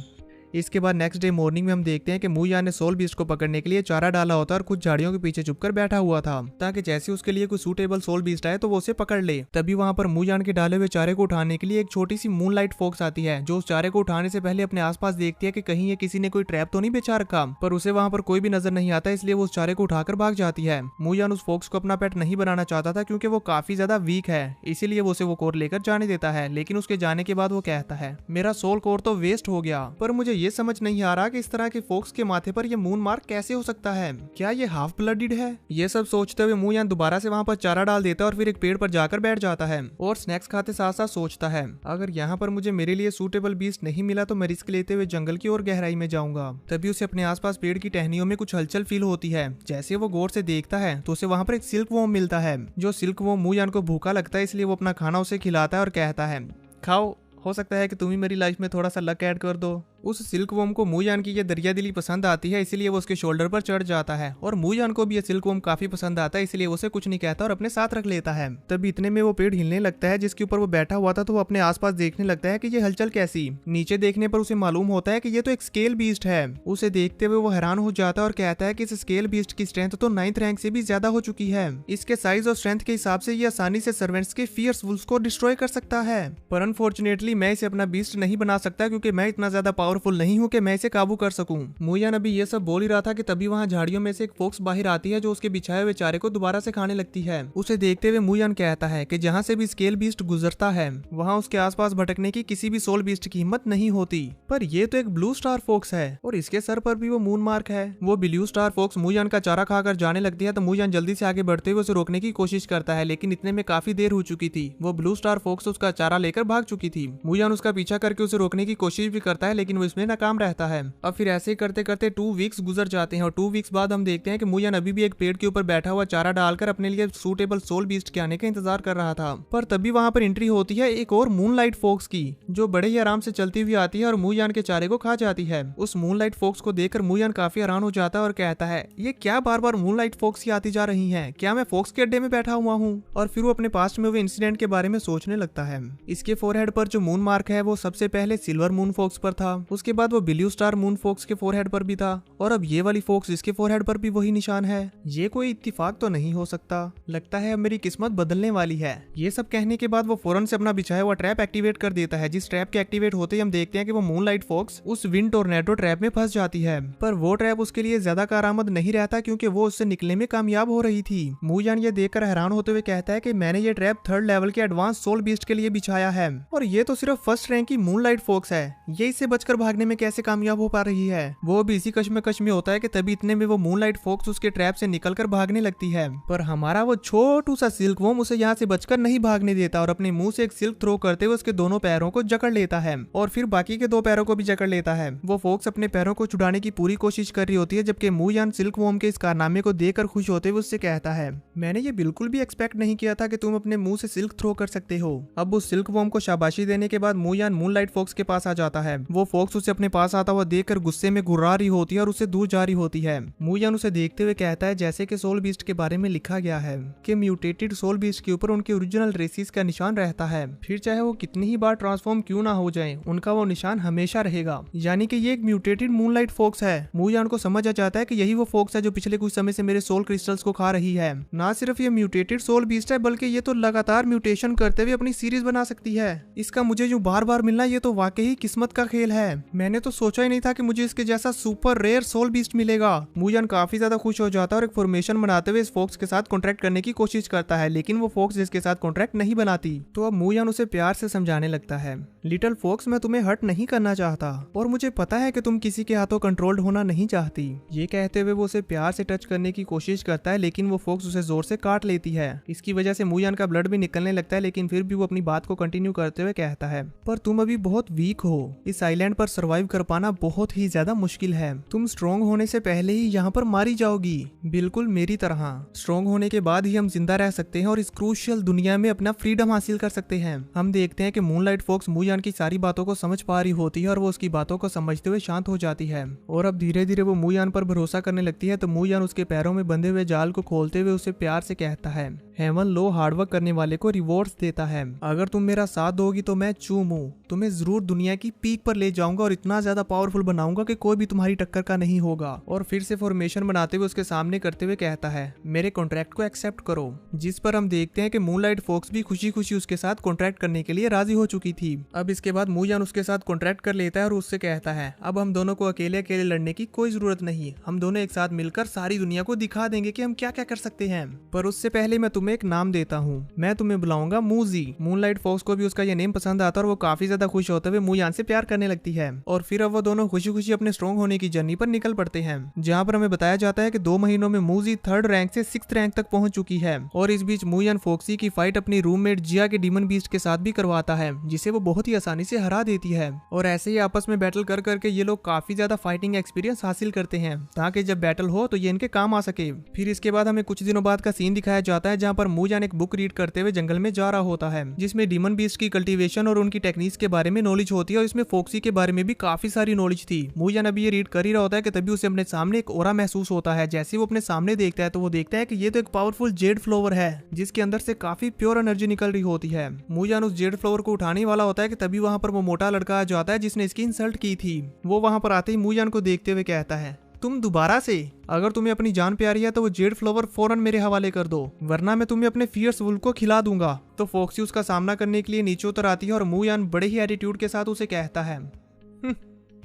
इसके बाद नेक्स्ट डे मॉर्निंग में हम देखते हैं कि मूयान ने सोल बीस्ट को पकड़ने के लिए चारा डाला होता है और कुछ झाड़ियों के पीछे छुपकर बैठा हुआ था, ताकि जैसे उसके लिए कोई सूटेबल सोल बीस्ट आए तो वो उसे पकड़ ले। तभी वहां पर मूयान के डाले हुए चारे को उठाने के लिए एक छोटी सी मूनलाइट फॉक्स आती है, जो उस चारे को उठाने से पहले अपने आसपास देखती है कि कहीं ये किसी ने कोई ट्रैप तो नहीं बिछा रखा, पर उसे वहां पर कोई भी नजर नहीं आता, इसलिए वो उस चारे को उठाकर भाग जाती है। मूयान उस फॉक्स को अपना पेट नहीं बनाना चाहता था क्योंकि वो काफी ज्यादा वीक है, इसीलिए वो उसे वो कोर लेकर जाने देता है। लेकिन उसके जाने के बाद वो कहता है, मेरा सोल कोर तो वेस्ट हो गया, पर मुझे ये समझ नहीं आ कि इस तरह के फोक्स के माथे पर ये मून मार्क कैसे हो सकता है? क्या ये हाफ ब्लडेड है? ये सब सोचते हुए मूयान दोबारा से वहां पर चारा डाल देता है और फिर एक पेड़ पर जाकर बैठ जाता है और स्नैक्स खाते साथ साथ सोचता है, अगर यहाँ पर मुझे मेरे लिए सूटेबल बीस्ट नहीं मिला तो मैं रिस्क लेते हुए जंगल की ओर गहराई में जाऊंगा। तभी उसे अपने आसपास पेड़ की टहनियों में कुछ हलचल फील होती है। जैसे वो गौर से देखता है तो उसे वहां पर एक सिल्क वॉर्म मिलता है। जो सिल्क वॉर्म मूयान को भूखा लगता है, इसलिए वो अपना खाना उसे खिलाता है और कहता है, खाओ, हो सकता है कि तुम ही मेरी लाइफ में थोड़ा सा लक ऐड कर दो। उस सिल्क वॉर्म को मूयान की ये दरिया दिली पसंद आती है, इसलिए वो उसके शोल्डर पर चढ़ जाता है और मूयान को भी ये सिल्क वॉर्म काफी पसंद आता है, इसलिए वो उसे कुछ नहीं कहता और अपने साथ रख लेता है। तभी इतने में वो पेड़ हिलने लगता है जिसके ऊपर वो बैठा हुआ था, तो वो अपने आसपास देखने लगता है कि ये हलचल कैसी। नीचे देखने पर उसे मालूम होता है कि ये तो एक स्केल बीस्ट है। उसे देखते हुए वो हैरान हो जाता है और कहता है कि इस स्केल बीस्ट की स्ट्रेंथ तो 9th रैंक से भी ज्यादा हो चुकी है। इसके साइज और स्ट्रेंथ के हिसाब से ये आसानी से सर्वेंट्स के फियर्स वुल्फ्स को डिस्ट्रॉय कर सकता है, पर अनफॉर्चुनेटली मैं इसे अपना बीस्ट नहीं बना सकता क्योंकि मैं इतना ज्यादा पावरफुल नहीं हूँ कि मैं इसे काबू कर सकूं। मूयान अभी ये सब बोल ही रहा था कि तभी वहां झाड़ियों में से एक फोक्स बाहर आती है जो उसके बिछाए हुए चारे को दोबारा से खाने लगती है। उसे देखते हुए मूयान कहता है कि जहां से भी स्केल बीस्ट गुजरता है वहां उसके आसपास भटकने की किसी भी सोल बीस्ट की हिम्मत नहीं होती, पर ये तो एक ब्लू स्टार फोक्स है और इसके सर पर भी वो मून मार्क है। वो ब्लू स्टार फोक्स मूयान का चारा खाकर जाने लगती है तो मूयान जल्दी से आगे बढ़ते हुए उसे रोकने की कोशिश करता है, लेकिन इतने में काफी देर हो चुकी थी। वो ब्लू स्टार फोक्स उसका चारा लेकर भाग चुकी थी। मूयान उसका पीछा करके उसे रोकने की कोशिश भी करता है, लेकिन वो इसमें नाकाम रहता है। अब फिर ऐसे करते करते 2 वीक्स गुजर जाते हैं और 2 वीक्स बाद हम देखते हैं कि मूयान अभी भी एक पेड़ के ऊपर बैठा हुआ चारा डालकर अपने लिए सूटेबल सोल बीस्ट के आने का इंतजार कर रहा था। पर तभी वहां पर एंट्री होती है एक और मूनलाइट फोक्स की, जो बड़े ही आराम से चलती हुई आती है और मूयान के चारे को खा जाती है। उस मूनलाइट फोक्स को देखकर मूयान काफी हैरान हो जाता है और कहता है, ये क्या बार बार मूनलाइट फोक्स ही आती जा रही हैं? क्या मैं फोक्स के अड्डे में बैठा हुआ हूँ? और फिर वो अपने पास्ट में हुए इंसिडेंट के बारे में सोचने लगता है। इसके फोरहेड पर जो मून मार्क है वो सबसे पहले सिल्वर मून फोक्स पर था, उसके बाद वो ब्लू स्टार मून फोक्स के फोरहेड पर भी था, और अब ये वाली फोक्स इसके फोरहेड पर भी वही निशान है। ये कोई इत्तेफाक तो नहीं हो सकता, लगता है अब मेरी किस्मत बदलने वाली है। ये सब कहने के बाद वो फौरन से अपना बिछाया हुआ ट्रैप एक्टिवेट कर देता है, जिस ट्रैप के एक्टिवेट होते ही हम देखते हैं कि वो मूनलाइट फोक्स उस विंड टोर्नेडो ट्रैप में फंस जाती है। पर वो ट्रैप उसके लिए ज्यादा कारआमद नहीं रहता क्योंकि वो उससे निकलने में कामयाब हो रही थी। मूयान ये देखकर हैरान होते हुए कहता है कि मैंने ये ट्रैप 3rd लेवल के एडवांस सोल बीस्ट के लिए बिछाया है और ये तो सिर्फ 1st रैंक की मूनलाइट फोक्स है, ये इससे बचकर भागने में कैसे कामयाब हो पा रही है। वो भी इसी कश्मकश में होता है कि तभी इतने में वो मूनलाइट फोक्स उसके ट्रैप से निकलकर भागने लगती है, पर हमारा वो छोटू सा सिल्क वॉर्म उसे यहाँ से बचकर नहीं भागने देता और अपने मुंह से एक सिल्क थ्रो करते हुए उसके दोनों पैरों को जकड़ लेता है और फिर बाकी के 2 पैरों को भी जकड़ लेता है। वो फोक्स अपने पैरों को छुड़ाने की पूरी कोशिश कर रही होती है, जबकि मूयान सिल्क वॉर्म के इस कारनामे को देखकर खुश होते हुए उससे कहता है, मैंने ये बिल्कुल भी एक्सपेक्ट नहीं किया था कि तुम अपने मुंह से सिल्क थ्रो कर सकते हो। अब उस सिल्क वॉर्म को शाबाशी देने के बाद मूयान मूनलाइट फोक्स के पास आ जाता है। वो फोक्स उसे अपने पास आता हुआ देखकर गुस्से में घुर्रा रही होती है और उससे दूर जा रही होती है। मूयान उसे देखते हुए कहता है, जैसे कि सोल बीस्ट के बारे में लिखा गया है कि म्यूटेटेड सोल बीस्ट के ऊपर उनके ओरिजिनल रेसिस का निशान रहता है, फिर चाहे वो कितनी ही बार ट्रांसफॉर्म क्यों ना हो जाए, उनका वो निशान हमेशा रहेगा। यानी कि ये एक म्यूटेटेड मूनलाइट फोक्स है। मूयान को समझ आ जाता है कि यही वो फोक्स है जो पिछले कुछ समय से मेरे सोल क्रिस्टल्स को खा रही है। ना सिर्फ ये म्यूटेटेड सोल बीस्ट है, बल्कि ये तो लगातार म्यूटेशन करते हुए अपनी सीरीज बना सकती है। इसका मुझे जो बार बार मिलना ये तो वाकई किस्मत का खेल है। मैंने तो सोचा ही नहीं था कि मुझे इसके जैसा सुपर रेयर सोल बीस्ट मिलेगा। मूयान काफी ज्यादा खुश हो जाता है और एक फॉर्मेशन बनाते हुए इस फोक्स के साथ कॉन्ट्रैक्ट करने की कोशिश करता है, लेकिन वो फोक्स जिसके साथ कॉन्ट्रैक्ट नहीं बनाती। तो अब मूयान उसे प्यार से समझाने लगता है, लिटिल फोक्स मैं तुम्हें हर्ट नहीं करना चाहता और मुझे पता है कि तुम किसी के हाथों कंट्रोल्ड होना नहीं चाहती। ये कहते हुए वो उसे प्यार से टच करने की कोशिश करता है, लेकिन वो फोक्स उसे जोर से काट लेती है। इसकी वजह से मूयान का ब्लड भी निकलने लगता है, लेकिन फिर भी वो अपनी बात को कंटिन्यू करते हुए कहता है, पर तुम अभी बहुत वीक हो, इस आइलैंड पर सर्वाइव कर पाना बहुत ही ज्यादा मुश्किल है। तुम स्ट्रॉन्ग होने से पहले ही यहाँ पर मारी जाओगी, बिल्कुल मेरी तरह। स्ट्रॉन्ग होने के बाद ही हम जिंदा रह सकते हैं और इस क्रूशियल दुनिया में अपना फ्रीडम हासिल कर सकते हैं। हम देखते हैं कि मूनलाइट फोक्स मूयान की सारी बातों को समझ पा रही होती है और वो उसकी बातों को समझते हुए शांत हो जाती है और अब धीरे धीरे वो मूयान पर भरोसा करने लगती है। तो मूयान उसके पैरों में बंधे हुए जाल को खोलते हुए उसे प्यार से कहता है, हेवन लो हार्डवर्क करने वाले को रिवॉर्ड्स देता है। अगर तुम मेरा साथ दोगी तो मैं चूमू तुम्हें जरूर दुनिया की पीक पर ले जाऊंगा और इतना ज्यादा पावरफुल बनाऊंगा कि कोई भी तुम्हारी टक्कर का नहीं होगा। और फिर से फॉर्मेशन बनाते हुए उसके सामने करते हुए कहता है, मेरे कॉन्ट्रैक्ट को एक्सेप्ट करो। जिस पर हम देखते हैं कि मूनलाइट फोक्स भी खुशी खुशी उसके साथ कॉन्ट्रैक्ट करने के लिए राजी हो चुकी थी। अब इसके बाद मूयान उसके साथ कॉन्ट्रैक्ट कर लेता है और उससे कहता है, अब हम दोनों को अकेले अकेले लड़ने की कोई जरूरत नहीं, हम दोनों एक साथ मिलकर सारी दुनिया को दिखा देंगे कि हम क्या क्या कर सकते हैं। पर उससे पहले मैं तुम्हें एक नाम देता हूँ, मैं तुम्हें बुलाऊंगा मूजी। मूनलाइट फोक्स को भी उसका यह नेम पसंद आता है और वो काफी ज्यादा खुश होते हुए मूयान से प्यार करने लगती है। और फिर अब वो दोनों खुशी खुशी अपने स्ट्रॉन्ग होने की जर्नी पर निकल पड़ते हैं, जहाँ पर हमें बताया जाता है कि 2 महीनों में मूजी 3rd रैंक से 6th रैंक तक पहुंच चुकी है। और इस बीच मूयान फोक्सी की फाइट अपनी रूममेट जिया के डीमन बीस्ट के साथ भी करवाता है, जिसे वो बहुत ही आसानी से हरा देती है। और ऐसे ही आपस में बैटल कर करके ये लोग काफी ज्यादा फाइटिंग एक्सपीरियंस हासिल करते हैं, ताकि जब बैटल हो तो ये इनके काम आ सके। फिर इसके बाद हमें कुछ दिनों बाद का सीन दिखाया जाता है, जहाँ पर मूयान एक बुक रीड करते हुए जंगल में जा रहा होता है, जिसमें डीमन बीस्ट की कल्टीवेशन और उनकी टेक्निक्स के बारे में नॉलेज होती है और इसमें फोक्सी के बारे में भी काफी सारी नॉलेज थी। मूयान अभी ये रीड कर ही रहा होता है कि तभी उसे अपने सामने एक ओरा महसूस होता है। जैसे वो अपने सामने देखता है तो वो देखता है कि ये तो एक पावरफुल जेड फ्लावर है, जिसके अंदर से काफी प्योर एनर्जी निकल रही होती है। मूयान उस जेड फ्लावर को उठाने वाला होता है कि तभी वहां पर वो मोटा लड़का आ जाता है जिसने इसकी इंसल्ट की थी। वो वहां पर आते ही मूयान को देखते हुए कहता है, तुम दोबारा से, अगर तुम्हें अपनी जान प्यारी है तो वो जेड फ्लावर फौरन मेरे हवाले कर दो, वरना मैं तुम्हें अपने फियर्स वुल्फ को खिला दूंगा। तो फोक्सी उसका सामना करने के लिए नीचे उतर आती है और मूयान बड़े ही एटीट्यूड के साथ उसे कहता है,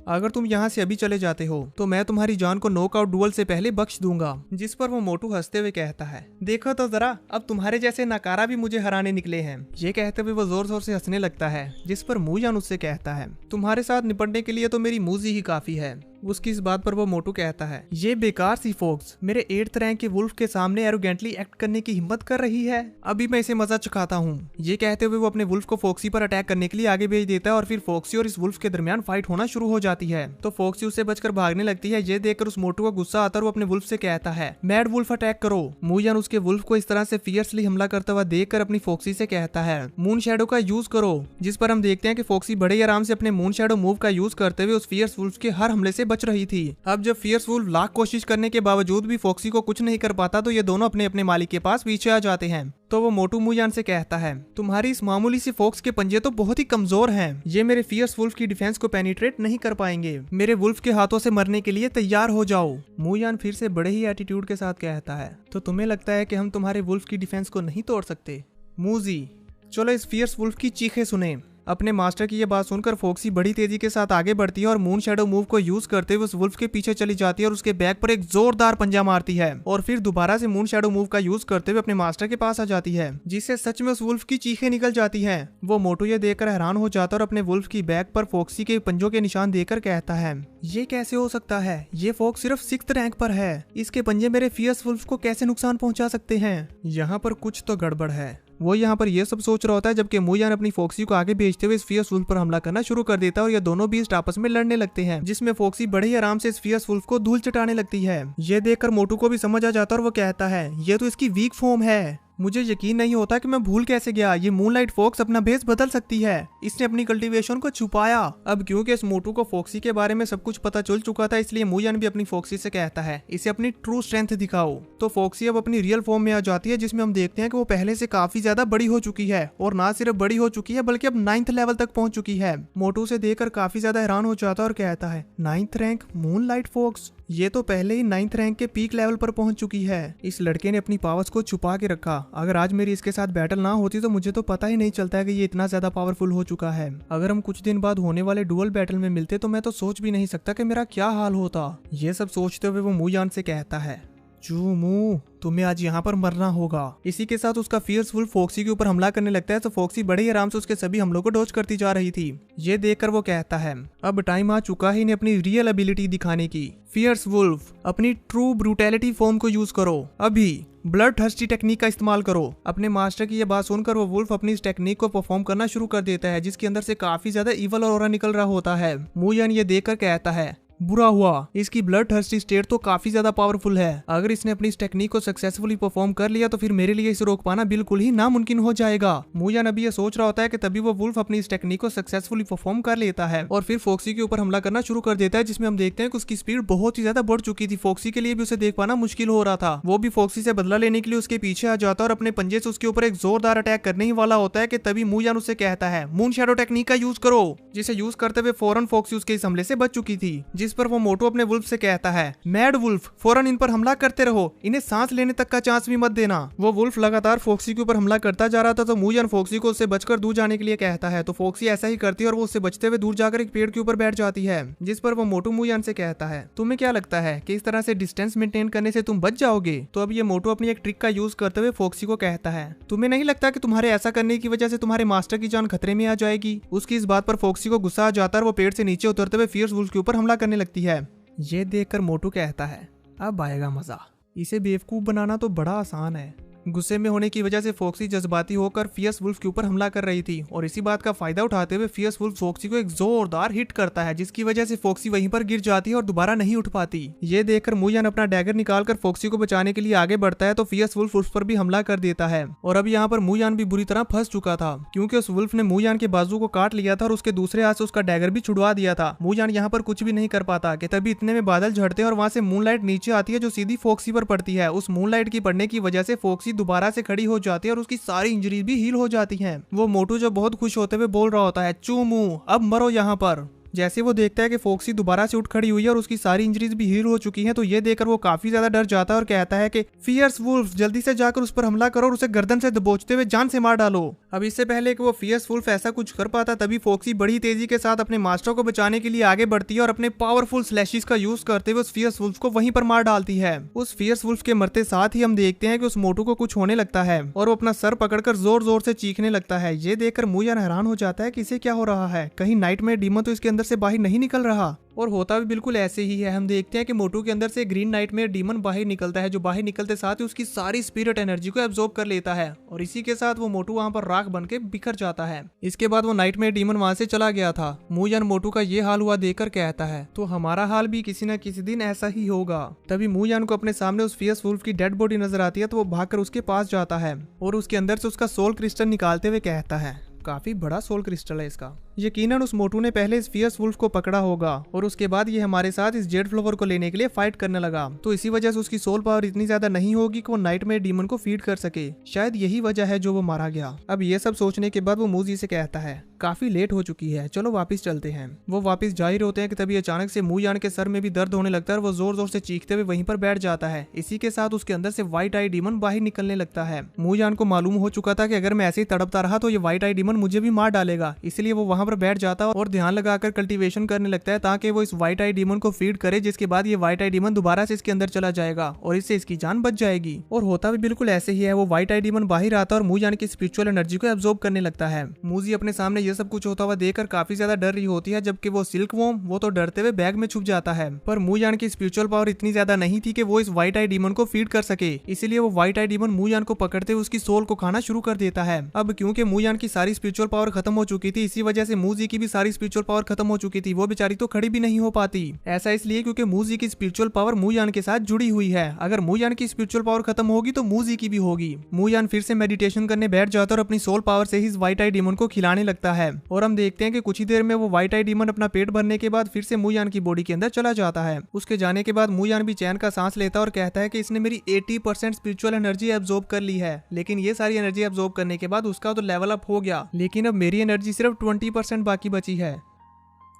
अगर तुम यहाँ से अभी चले जाते हो तो मैं तुम्हारी जान को नॉकआउट डुअल से पहले बख्श दूंगा। जिस पर वो मोटू हंसते हुए कहता है, देखो तो जरा, अब तुम्हारे जैसे नकारा भी मुझे हराने निकले हैं। ये कहते हुए वो जोर जोर से हंसने लगता है, जिस पर मूयान उससे कहता है, तुम्हारे साथ निपटने के लिए तो मेरी मूजी ही काफी है। उसकी इस बात पर वो मोटू कहता है, ये बेकार सी फोक्स मेरे 8th रैंक के वुल्फ के सामने एरोगेंटली एक्ट करने की हिम्मत कर रही है, अभी मैं इसे मजा चखाता हूँ। ये कहते हुए वो अपने वुल्फ को फोक्सी पर अटैक करने के लिए आगे भेज देता है और फिर फोक्सी और इस वुल्फ के दरमियान फाइट होना शुरू हो जाती है। तो फोक्सी उससे बचकर भागने लगती है। ये देखकर उस मोटू को गुस्सा आता है और वो अपने वुल्फ से कहता है, मैड वुल्फ अटैक करो। मूयान उसके वुल्फ को इस तरह से फियर्सली हमला करता हुआ देखकर अपनी फोक्सी से कहता है, मून शैडो का यूज करो। जिस पर हम देखते हैं कि फोक्सी बड़े ही आराम से अपने मून शैडो मूव का यूज करते हुए उस फियर्स वुल्फ के हर हमले से बच रही थी। अब जब फियर्स वुल्फ लाख कोशिश करने के बावजूद भी फोक्सी को कुछ नहीं कर पाता तो ये दोनों अपने अपने मालिक के पास पीछे आ जाते हैं। तो वो मोटू मूयान से कहता है, तुम्हारी इस मामूली सी फोक्स के पंजे तो बहुत ही कमजोर हैं। ये मेरे फियर्स वुल्फ की डिफेंस को पेनिट्रेट नहीं कर पाएंगे। मेरे वुल्फ के हाथों से मरने के लिए तैयार हो जाओ। मूयान फिर से बड़े ही एटीट्यूड के साथ कहता है, तो तुम्हें लगता है कि हम तुम्हारे वुल्फ की डिफेंस को नहीं तोड़ सकते? मूजी, चलो इस फियर्स वुल्फ की चीखें सुने। अपने मास्टर की ये बात सुनकर फोक्सी बड़ी तेजी के साथ आगे बढ़ती है और मून शैडो मूव को यूज करते हुए उस वुल्फ के पीछे चली जाती है और उसके बैक पर एक जोरदार पंजा मारती है और फिर दोबारा से मून शैडो मूव का यूज करते हुए अपने मास्टर के पास आ जाती है, जिससे सच में उस वुल्फ की चीखें निकल जाती है। वो मोटू ये देखकर हैरान हो जाता है और अपने वुल्फ की बैक पर फोक्सी के पंजों के निशान देकर कहता है, ये कैसे हो सकता है? ये फोक्स सिर्फ 6th रैंक पर है, इसके पंजे मेरे फियर्स वुल्फ को कैसे नुकसान पहुंचा सकते हैं? यहाँ पर कुछ तो गड़बड़ है। वो यहाँ पर ये सब सोच रहा होता है जबकि मूयान अपनी फोक्सी को आगे भेजते हुए इस फियर्स वुल्फ पर हमला करना शुरू कर देता है और ये दोनों बीस्ट आपस में लड़ने लगते हैं, जिसमें फोक्सी बड़े ही आराम से इस फियर्स वुल्फ को धूल चटाने लगती है। ये देखकर मोटू को भी समझ आ जाता है और वो कहता है, ये तो इसकी वीक फॉर्म है। मुझे यकीन नहीं होता कि मैं भूल कैसे गया, ये मूनलाइट फोक्स अपना भेस बदल सकती है। इसने अपनी कल्टीवेशन को छुपाया। अब क्योंकि इस मोटू को फोक्सी के बारे में सब कुछ पता चल चुका था, इसलिए मूयान भी अपनी फोक्सी से कहता है, इसे अपनी ट्रू स्ट्रेंथ दिखाओ। तो फोक्सी अब अपनी रियल फॉर्म में आ जाती है, जिसमें हम देखते हैं कि वो पहले से काफी ज्यादा बड़ी हो चुकी है और ना सिर्फ बड़ी हो चुकी है बल्कि अब 9th लेवल तक पहुंच चुकी है। मोटू से देखकर काफी ज्यादा हैरान हो जाता है और कहता है, 9th रैंक मूनलाइट फोक्स, ये तो पहले ही 9th रैंक के पीक लेवल पर पहुंच चुकी है। इस लड़के ने अपनी पावर्स को छुपा के रखा। अगर आज मेरी इसके साथ बैटल ना होती तो मुझे तो पता ही नहीं चलता है कि ये इतना ज्यादा पावरफुल हो चुका है। अगर हम कुछ दिन बाद होने वाले डुअल बैटल में मिलते तो मैं तो सोच भी नहीं सकता कि मेरा क्या हाल होता। ये सब सोचते हुए वो मूयान से कहता है, चूमू तुम्हें आज यहाँ पर मरना होगा। इसी के साथ उसका फियर्स वुल्फ फॉक्सी के ऊपर हमला करने लगता है तो फॉक्सी बड़े ही आराम से उसके सभी हमलों को डॉज करती जा रही थी। ये देखकर वो कहता है, अब टाइम आ चुका है इन्हें अपनी रियल एबिलिटी दिखाने की। फियर्स वुल्फ अपनी ट्रू ब्रूटैलिटी फॉर्म को यूज करो, अभी ब्लड थर्स्टी टेक्निक का इस्तेमाल करो। अपने मास्टर की ये बात सुनकर वो वुल्फ अपनी इस टेक्निक को परफॉर्म करना शुरू कर देता है, जिसके अंदर से काफी ज्यादा इवल ऑरा निकल रहा होता है। मूयान ये देखकर कहता है, बुरा हुआ, इसकी ब्लड थर्स्टी स्टेट तो काफी ज्यादा पावरफुल है। अगर इसने अपनी इस टेक्निक को सक्सेसफुली परफॉर्म कर लिया तो फिर मेरे लिए इसे रोक पाना बिल्कुल ही नामुमकिन हो जाएगा। मूयान अभी ये सोच रहा होता है कि तभी वो वुल्फ अपनी इस टेक्निक को सक्सेसफुली परफॉर्म कर लेता है और फिर फॉक्सी के ऊपर हमला करना शुरू कर देता है, जिसमें हम देखते हैं कि उसकी स्पीड बहुत ही ज्यादा बढ़ चुकी थी। फॉक्सी के लिए भी उसे देख पाना मुश्किल हो रहा था। वो भी फॉक्सी से बदला लेने के लिए उसके पीछे आ जाता है और अपने पंजे से उसके ऊपर एक जोरदार अटैक करने ही वाला होता है कि तभी मूयान उससे कहता है, मून शैडो टेक्निक का यूज करो, जिसे यूज करते हुए फौरन फॉक्सी उसके इस हमले से बच चुकी थी। जिस पर वो मोटू अपने वुल्फ से कहता है, मैड वुल्फ फौरन इन पर हमला करते रहो, इन्हें सांस लेने तक का चांस भी मत देना। वो वुल्फ लगातार फॉक्सी के ऊपर हमला करता जा रहा था तो मूयान फॉक्सी को उससे बचकर दूर जाने के लिए कहता है। तो फॉक्सी ऐसा ही करती है और वो उससे बचते हुए दूर जाकर एक पेड़ के ऊपर बैठ जाती है। जिस पर वो मोटू मूयान से कहता है, तुम्हें क्या लगता है कि इस तरह से डिस्टेंस मेंटेन करने से तुम बच जाओगे? तो अब ये मोटू अपनी एक ट्रिक का यूज करते हुए फॉक्सी को कहता है, तुम्हें नहीं लगता कि तुम्हारे ऐसा करने की वजह से तुम्हारे मास्टर की जान खतरे में आ जाएगी? उसकी इस बात पर फॉक्सी को गुस्सा आ जाता है और वो पेड़ से नीचे उतरते हुए फियर्स वुल्फ के ऊपर हमला करने लगती है। ये देखकर मोटू कहता है, अब आएगा मजा, इसे बेवकूफ बनाना तो बड़ा आसान है। गुस्से में होने की वजह से फॉक्सी जज्बाती होकर फियर्स वुल्फ के ऊपर हमला कर रही थी और इसी बात का फायदा उठाते हुए फियर्स वुल्फ फॉक्सी को एक जोरदार हिट करता है, जिसकी वजह से फॉक्सी वहीं पर गिर जाती है और दोबारा नहीं उठ पाती। ये देखकर मूयान अपना डैगर निकालकर फॉक्सी को बचाने के लिए आगे बढ़ता है तो फियर्स वुल्फ उस पर भी हमला कर देता है। और अब यहाँ पर मूयान भी बुरी तरह फंस चुका था, क्योंकि उस वुल्फ ने मूयान के बाजू को काट लिया था और उसके दूसरे हाथ से उसका डैगर भी छुड़वा दिया था। मूयान यहाँ पर कुछ भी नहीं कर पाता कि तभी इतने में बादल झड़ते हैं और वहां से मूनलाइट नीचे आती है जो सीधी फॉक्सी पर पड़ती है। उस मूनलाइट की पड़ने की वजह से फॉक्सी दोबारा से खड़ी हो जाती है और उसकी सारी इंजरी भी हील हो जाती हैं। वो मोटू जो बहुत खुश होते हुए बोल रहा होता है, चूमू अब मरो यहाँ पर। जैसे वो देखता है कि फॉक्सी दोबारा से उठ खड़ी हुई है और उसकी सारी इंजरीज भी हील हो चुकी हैं, तो ये देखकर वो काफी ज्यादा डर जाता है और कहता है कि फियर्स वुल्फ जल्दी से जाकर उस पर हमला करो और उसे गर्दन से दबोचते हुए जान से मार डालो। अब इससे पहले कि वो फियर्स वुल्फ ऐसा कुछ कर पाता तभी फॉक्सी बड़ी तेजी के साथ अपने मास्टर को बचाने के लिए आगे बढ़ती है और अपने पावरफुल स्लैशेस का यूज करते हुए उस फियर्स वुल्फ को वहीं पर मार डालती है। उस फियर्स वुल्फ के मरते साथ ही हम देखते हैं कि उस मोटू को कुछ होने लगता है और वो अपना सर पकड़कर जोर जोर से चीखने लगता है। ये देखकर मूयान हैरान हो जाता है कि इसे क्या हो रहा है, कहीं नाइटमेयर डीमन तो इसके अंदर से बाहर नहीं निकल रहा। और होता भी बिल्कुल ऐसे ही है। हम देखते हैं कि मोटू के अंदर से ग्रीन नाइटमेयर डीमन बाहर निकलता है, जो बाहर निकलते साथ ही उसकी सारी स्पिरिट एनर्जी को एब्जॉर्ब कर लेता है और इसी के साथ वो मोटू वहां पर राख बन के बिखर जाता है। इसके बाद वो नाइटमेयर डीमन वहां से चला गया था। मूयान मोटू का ये हाल हुआ देखकर कहता है, तो हमारा हाल भी किसी न किसी दिन ऐसा ही होगा। तभी मूयान को अपने सामने उस फियर्स वुल्फ की डेड बॉडी नजर आती है, तो वो भागकर उसके पास जाता है और उसके अंदर से उसका सोल क्रिस्टल निकालते हुए कहता है, काफी बड़ा सोल क्रिस्टल है इसका। यकीनन उस मोटू ने पहले इस फियर्स वुल्फ को पकड़ा होगा और उसके बाद ये हमारे साथ इस जेड फ्लावर को लेने के लिए फाइट करने लगा, तो इसी वजह से उसकी सोल पावर इतनी ज्यादा नहीं होगी कि वो नाइटमेयर डीमन को फीड कर सके। शायद यही वजह है जो वो मारा गया। अब ये सब सोचने के बाद वो मूजी से कहता है, काफी लेट हो चुकी है, चलो वापिस चलते हैं। वो वापिस जा ही होते हैं कि तभी अचानक से मूयान के सर में भी दर्द होने लगता है और वो जोर जोर से चीखते हुए वहीं पर बैठ जाता है। इसी के साथ उसके अंदर से व्हाइट आई डीमन बाहर निकलने लगता है। मूयान को मालूम हो चुका था कि अगर मैं ऐसे ही तड़पता रहा तो ये व्हाइट आई डीमन मुझे भी मार डालेगा, इसलिए वो वहां पर बैठ जाता और ध्यान लगाकर कल्टीवेशन करने लगता है ताकि वो इस व्हाइट आई डीमन को फीड करे, जिसके बाद ये व्हाइट आई डीमन दोबारा से इसके अंदर चला जाएगा और इससे इसकी जान बच जाएगी। और होता भी बिल्कुल ऐसे ही है। वो व्हाइट आई डीमन बाहर आता है और मूयान की स्पिरिचुअल एनर्जी को एब्जॉर्ब करने लगता है। मूजी अपने सामने ये सब कुछ होता हुआ देखकर काफी ज्यादा डर रही होती है, जबकि वो सिल्क वॉर्म वो तो डरते हुए बैग में छुप जाता है। पर मूयान की स्पिरिचुअल पावर इतनी ज्यादा नहीं थी कि वो इस व्हाइट आई डीमन को फीड कर सके, इसीलिए वो व्हाइट आई डीमन मूयान को पकड़ते हुए उसकी सोल को खाना शुरू कर देता है। अब क्योंकि मूयान की सारी स्पिरिचुअल पावर खत्म हो चुकी थी, इसी वजह से मूजी की भी सारी स्पिरिचुअल पावर खत्म हो चुकी थी। वो बेचारी तो खड़ी भी नहीं हो पाती। ऐसा इसलिए क्योंकि मूजी की स्पिरिचुअल पावर मूयान के साथ जुड़ी हुई है। अगर मूयान की स्पिरिचुअल पावर खत्म होगी तो मूजी की भी होगी। मूयान फिर से मेडिटेशन करने बैठ जाता है और अपनी सोल पावर से ही इस व्हाइट आई डीमन को खिलाने लगता है। और हम देखते हैं कि कुछ ही देर में वो व्हाइट आई डीमन अपना पेट भरने के बाद फिर से मूयान की बॉडी के अंदर चला जाता है। उसके जाने के बाद मूयान भी चैन का सांस लेता है और कहता है कि इसने मेरी 80% स्पिरिचुअल एनर्जी एब्जॉर्ब कर ली है, लेकिन ये सारी एनर्जी एब्जॉर्ब करने के बाद उसका तो लेवल अप हो गया, लेकिन अब मेरी एनर्जी सिर्फ 20% बाकी बची है।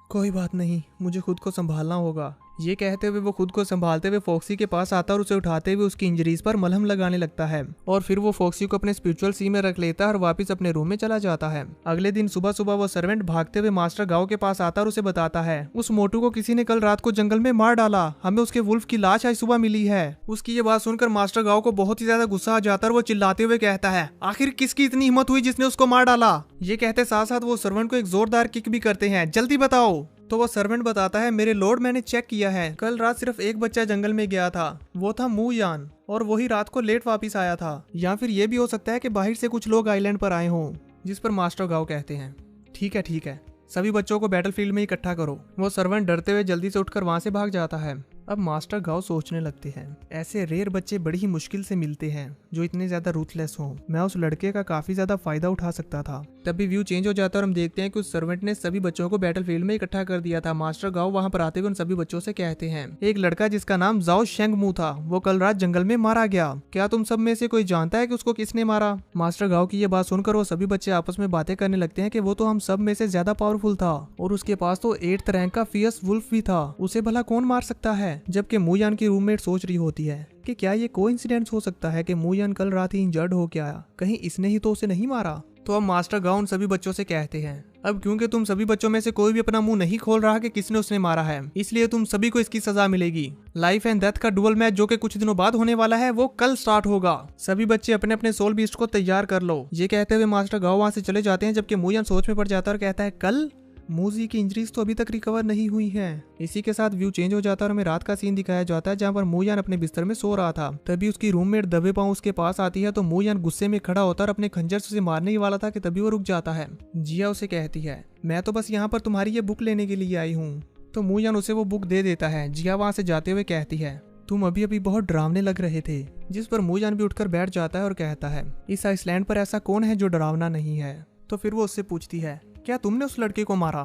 कोई बात नहीं, मुझे खुद को संभालना होगा। ये कहते हुए वो खुद को संभालते हुए फॉक्सी के पास आता और उसे उठाते हुए उसकी इंजरीज पर मलहम लगाने लगता है और फिर वो फॉक्सी को अपने स्पिरिचुअल सी में रख लेता है और वापस अपने रूम में चला जाता है। अगले दिन सुबह सुबह वो सर्वेंट भागते हुए मास्टर गाओ के पास आता और उसे बताता है उस मोटू को किसी ने कल रात को जंगल में मार डाला, हमें उसके वुल्फ की लाश आज सुबह मिली है। उसकी ये बात सुनकर मास्टर गाओ को बहुत ही ज्यादा गुस्सा आ जाता है और वो चिल्लाते हुए कहता है आखिर किसकी इतनी हिम्मत हुई जिसने उसको मार डाला। ये कहते साथ साथ वो सर्वेंट को एक जोरदार किक भी करते हैं, जल्दी बताओ। तो वो सर्वेंट बताता है मेरे लॉर्ड मैंने चेक किया है, कल रात सिर्फ एक बच्चा जंगल में गया था, वो था मू यान, और वही रात को लेट वापिस आया था। या फिर ये भी हो सकता है कि बाहर से कुछ लोग आइलैंड पर आए हों। जिस पर मास्टर गाओ कहते हैं ठीक है, सभी बच्चों को बैटलफील्ड में इकट्ठा करो। वो सर्वेंट डरते हुए जल्दी से उठकर वहां से भाग जाता है। अब मास्टर गाओ सोचने लगते हैं ऐसे रेयर बच्चे बड़ी ही मुश्किल से मिलते हैं जो इतने ज्यादा रूथलेस हों। मैं उस लड़के का काफी ज्यादा फायदा उठा सकता था। तभी व्यू चेंज हो जाता है और हम देखते हैं कि उस सर्वेंट ने सभी बच्चों को बैटलफील्ड में इकट्ठा कर दिया था। मास्टर गाओ वहां पर आते हुए उन सभी बच्चों से कहते हैं एक लड़का जिसका नाम जाओ शेंगमू था, वो कल रात जंगल में मारा गया। क्या तुम सब में से कोई जानता है कि उसको किसने मारा? मास्टर गाओ की ये बात सुनकर वो सभी बच्चे आपस में बातें करने लगते हैं कि वो तो हम सब में से ज्यादा पावरफुल था और उसके पास तो 8th रैंक का फियर्स वुल्फ भी था, उसे भला कौन मार सकता है। जबकि मू यान की रूममेट सोच रही होती है कि क्या ये कोइंसिडेंस हो सकता है कि मू यान कल रात ही इंजर्ड हो के आया, कहीं इसने ही तो उसे नहीं मारा। तो अब मास्टर गाओ उन सभी बच्चों से कहते हैं अब क्योंकि तुम सभी बच्चों में से कोई भी अपना मुंह नहीं खोल रहा कि किसने उसने मारा है, इसलिए तुम सभी को इसकी सजा मिलेगी। लाइफ एंड डेथ का डुअल मैच जो कि कुछ दिनों बाद होने वाला है वो कल स्टार्ट होगा। सभी बच्चे अपने अपने सोल बीस्ट को तैयार कर लो। ये कहते हुए मास्टर गाओ वहां से चले जाते हैं। जबकि मू यान सोच में पड़ जाता है और कहता है कल मूजी की इंजरीज तो अभी तक रिकवर नहीं हुई हैं। इसी के साथ व्यू चेंज हो जाता है और हमें रात का सीन दिखाया जाता है जहां पर मू यान अपने बिस्तर में सो रहा था। तभी उसकी रूममेट दबे पांव उसके पास आती है तो मू यान गुस्से में खड़ा होता है और अपने खंजर से उसे मारने ही वाला था कि तभी वो रुक जाता है। जिया उसे कहती है मैं तो बस यहाँ पर तुम्हारी ये बुक लेने के लिए आई हूँ। तो मू यान उसे वो बुक दे देता है। जिया वहां से जाते हुए कहती है तुम अभी अभी बहुत डरावने लग रहे थे। जिस पर मू यान भी उठकर बैठ जाता है और कहता है इस आइसलैंड पर ऐसा कौन है जो डरावना नहीं है। तो फिर वो उससे पूछती है क्या तुमने उस लड़के को मारा?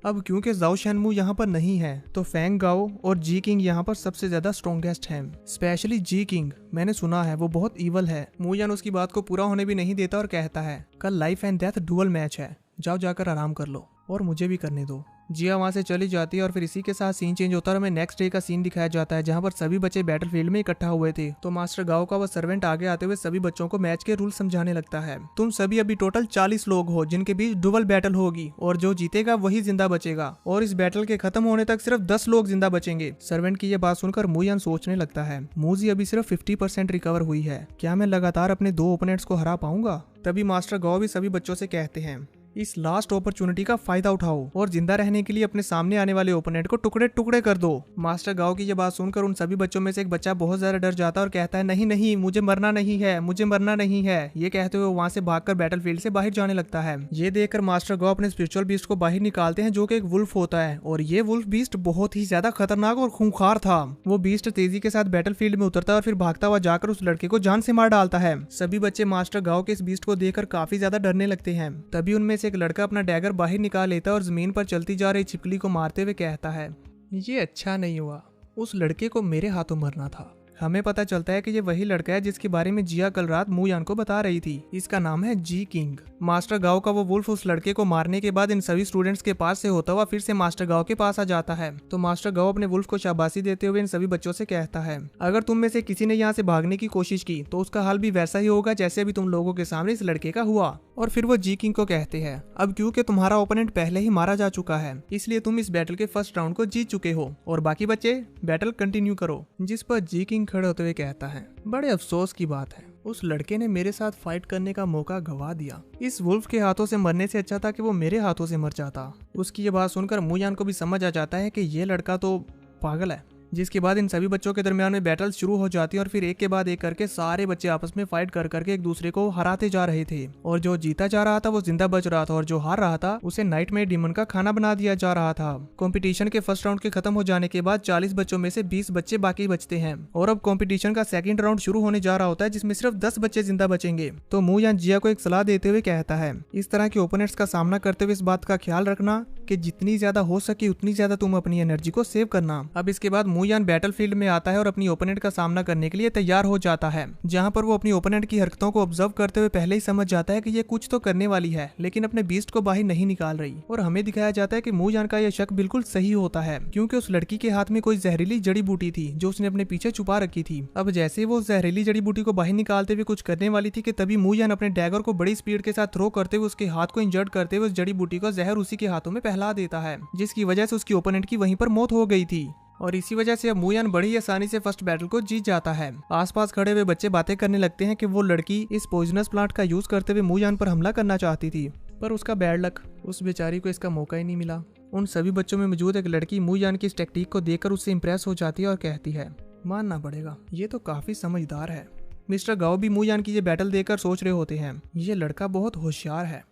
अब क्योंकि जाओ शेनमू यहाँ पर नहीं है तो फैंग गाओ और जी किंग यहाँ पर सबसे ज्यादा स्ट्रॉन्गेस्ट हैं। स्पेशली जी किंग, मैंने सुना है वो बहुत ईवल है। मू यान उसकी बात को पूरा होने भी नहीं देता और कहता है कल life and death dual match है, जाओ जाकर आराम कर लो और मुझे भी करने दो। जिया वहां से चली जाती है और फिर इसी के साथ सीन चेंज होता है और हमें नेक्स्ट डे का सीन दिखाया जाता है जहां पर सभी बच्चे बैटलफील्ड में इकट्ठा हुए थे। तो मास्टर गाओ का वो सर्वेंट आगे आते हुए सभी बच्चों को मैच के रूल समझाने लगता है। तुम सभी अभी टोटल 40 लोग हो जिनके बीच डुअल बैटल होगी और जो जीतेगा वही जिंदा बचेगा और इस बैटल के खत्म होने तक सिर्फ 10 लोग जिंदा बचेंगे। सर्वेंट की ये बात सुनकर मू यान सोचने लगता है मूजी अभी सिर्फ 50% रिकवर हुई है, क्या मैं लगातार अपने 2 ओपोनेंट्स को हरा पाऊंगा? तभी मास्टर गाओ भी सभी बच्चों से कहते हैं इस लास्ट अपॉर्चुनिटी का फायदा उठाओ और जिंदा रहने के लिए अपने सामने आने वाले ओपोनेंट को टुकड़े टुकड़े कर दो। मास्टर गाओ की ये बात सुनकर उन सभी बच्चों में से एक बच्चा बहुत ज्यादा डर जाता है और कहता है नहीं नहीं मुझे मरना नहीं है, मुझे मरना नहीं है। ये कहते हुए वहां से भागकर बैटलफील्ड से बाहर जाने लगता है। ये देखकर मास्टर गाओ अपने स्पिरिचुअल बीस्ट को बाहर निकालते हैं जो कि एक वुल्फ होता है और ये वुल्फ बीस्ट बहुत ही ज्यादा खतरनाक और खूंखार था। वो बीस्ट तेजी के साथ बैटलफील्ड में उतरता है और फिर भागता हुआ जाकर उस लड़के को जान से मार डालता है। सभी बच्चे मास्टर गाओ के इस बीस्ट को देखकर काफी ज्यादा डरने लगते हैं। तभी उनमें से एक लड़का अपना डैगर बाहर निकाल लेता है और जमीन पर चलती जा रही छिपकली को मारते हुए कहता है ये अच्छा नहीं हुआ, उस लड़के को मेरे हाथों मरना था। हमें पता चलता है कि ये वही लड़का है जिसके बारे में जिया कल रात मू यान को बता रही थी। इसका नाम है जी किंग। मास्टर गाओ का वो वुल्फ उस लड़के को मारने के बाद इन सभी स्टूडेंट्स के पास से होता हुआ फिर से मास्टर गाओ के पास आ जाता है। तो मास्टर गाओ अपने वुल्फ को शाबाशी देते हुए इन सभी बच्चों से कहता है अगर तुम में से किसी ने यहाँ से भागने की कोशिश की तो उसका हाल भी वैसा ही होगा जैसे अभी तुम लोगों के सामने इस लड़के का हुआ। और फिर वो जी किंग को कहते हैं अब क्योंकि तुम्हारा ओपोनेंट पहले ही मारा जा चुका है इसलिए तुम इस बैटल के फर्स्ट राउंड को जीत चुके हो और बाकी बच्चे बैटल कंटिन्यू करो। जिस पर जी किंग खड़े होते हुए कहता है बड़े अफसोस की बात है, उस लड़के ने मेरे साथ फाइट करने का मौका गवा दिया। इस वुल्फ के हाथों से मरने से अच्छा था कि वो मेरे हाथों से मर जाता। उसकी ये बात सुनकर मू यान को भी समझ आ जाता है कि ये लड़का तो पागल है। जिसके बाद इन सभी बच्चों के दरमियान में बैटल शुरू हो जाती है और फिर एक के बाद एक करके सारे बच्चे आपस में फाइट कर करके एक दूसरे को हराते जा रहे थे और जो जीता जा रहा था वो जिंदा बच रहा था और जो हार रहा था उसे नाइटमेयर डीमन का खाना बना दिया जा रहा था। कंपटीशन के फर्स्ट राउंड के खत्म हो जाने के बाद 40 बच्चों में से 20 बच्चे बाकी बचते हैं और अब कंपटीशन का सेकंड राउंड शुरू होने जा रहा होता है जिसमें सिर्फ 10 बच्चे जिंदा बचेंगे। तो मू यान जिया को एक सलाह देते हुए कहता है इस तरह के ओपोनेंट्स का सामना करते हुए इस बात का ख्याल रखना कि जितनी ज्यादा हो सके उतनी ज्यादा तुम अपनी एनर्जी को सेव करना। अब इसके बाद मूयान बैटलफील्ड में आता है और अपनी ओपोनेंट का सामना करने के लिए तैयार हो जाता है, जहां पर वो अपनी ओपोनेंट की हरकतों को ऑब्जर्व करते हुए पहले ही समझ जाता है कि ये कुछ तो करने वाली है, लेकिन अपने बीस्ट को बाहर नहीं निकाल रही। और हमें दिखाया जाता है कि मूयान का यह शक बिल्कुल सही होता है, क्योंकि उस लड़की के हाथ में कोई जहरीली जड़ी बूटी थी जो उसने अपने पीछे छुपा रखी थी। अब जैसे वो जहरीली जड़ी बूटी को बाहर निकालते हुए कुछ करने वाली थी कि तभी मूयान अपने डैगर को बड़ी स्पीड के साथ थ्रो करते हुए उसके हाथ को इंजर्ड करते हुए उस जड़ी बूटी का जहर उसी के हाथों में फैला देता है, जिसकी वजह से उसकी ओपोनेंट की वहीं पर मौत हो गई थी। और इसी वजह से अब मूयान बड़ी आसानी से फर्स्ट बैटल को जीत जाता है। आसपास खड़े हुए बच्चे बातें करने लगते हैं कि वो लड़की इस पॉइजनस प्लांट का यूज करते हुए मूयान पर हमला करना चाहती थी, पर उसका बैड लक, उस बेचारी को इसका मौका ही नहीं मिला। उन सभी बच्चों में मौजूद एक लड़की मूयान की इस टेक्निक को देखकर उससे इंप्रेस हो जाती है और कहती है, मानना पड़ेगा ये तो काफी समझदार है। मिस्टर गाओ भी मूयान की ये बैटल देखकर सोच रहे होते हैं, ये लड़का बहुत होशियार है।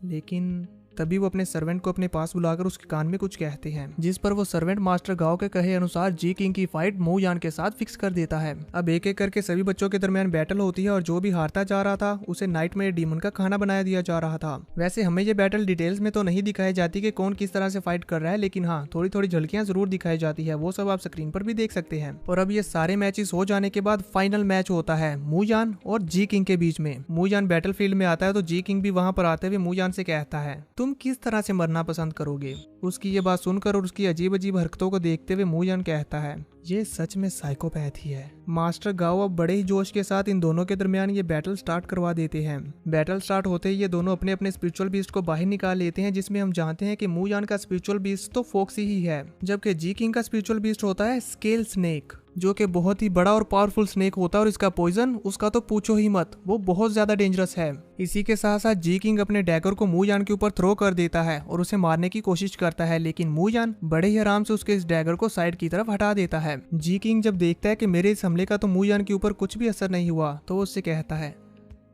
लेकिन तभी वो अपने सर्वेंट को अपने पास बुलाकर उसके कान में कुछ कहते हैं, जिस पर वो सर्वेंट मास्टर गाओ के कहे अनुसार जी किंग की फाइट मूयान के साथ फिक्स कर देता है। अब एक एक करके सभी बच्चों के दरमियान बैटल होती है और जो भी हारता जा रहा था उसे नाइटमेयर डीमन का खाना बनाया दिया जा रहा था। वैसे हमें ये बैटल डिटेल्स में तो नहीं दिखाई जाती कि कौन किस तरह से फाइट कर रहा है, लेकिन हाँ थोड़ी थोड़ी झलकियां जरूर दिखाई जाती है, वो सब आप स्क्रीन पर भी देख सकते हैं। और अब ये सारे मैचेस हो जाने के बाद फाइनल मैच होता है मूयान और जी किंग के बीच में। मूयान बैटलफील्ड में आता है तो जी किंग भी वहां पर आते हुए मूयान से कहता है, तुम किस तरह से मरना पसंद करोगे। उसकी ये बात सुनकर और उसकी अजीब अजीब हरकतों को देखते हुए मूयान कहता है, ये सच में साइकोपैथी है। मास्टर गाओ अब बड़े ही जोश के साथ इन दोनों के दरमियान ये बैटल स्टार्ट करवा देते हैं। बैटल स्टार्ट होते ही ये दोनों अपने अपने स्पिरिचुअल बीस्ट को बाहर निकाल लेते हैं, जिसमें हम जानते हैं कि मूयान का स्पिरिचुअल बीस्ट तो फोक्सी ही है, जबकि जी किंग का स्पिरिचुअल बीस्ट होता है स्केल स्नेक, जो कि बहुत ही बड़ा और पावरफुल स्नेक होता है। और इसका पॉइजन उसका तो पूछो ही मत, वो बहुत ज्यादा डेंजरस है। इसी के साथ साथ जी किंग अपने डैगर को मूयान के ऊपर थ्रो कर देता है और उसे मारने की कोशिश करता है, लेकिन मूयान बड़े ही आराम से उसके इस डैगर को साइड की तरफ हटा देता है। जी किंग जब देखता है कि मेरे इस हमले का तो मूयान के ऊपर कुछ भी असर नहीं हुआ, तो वो उससे कहता है,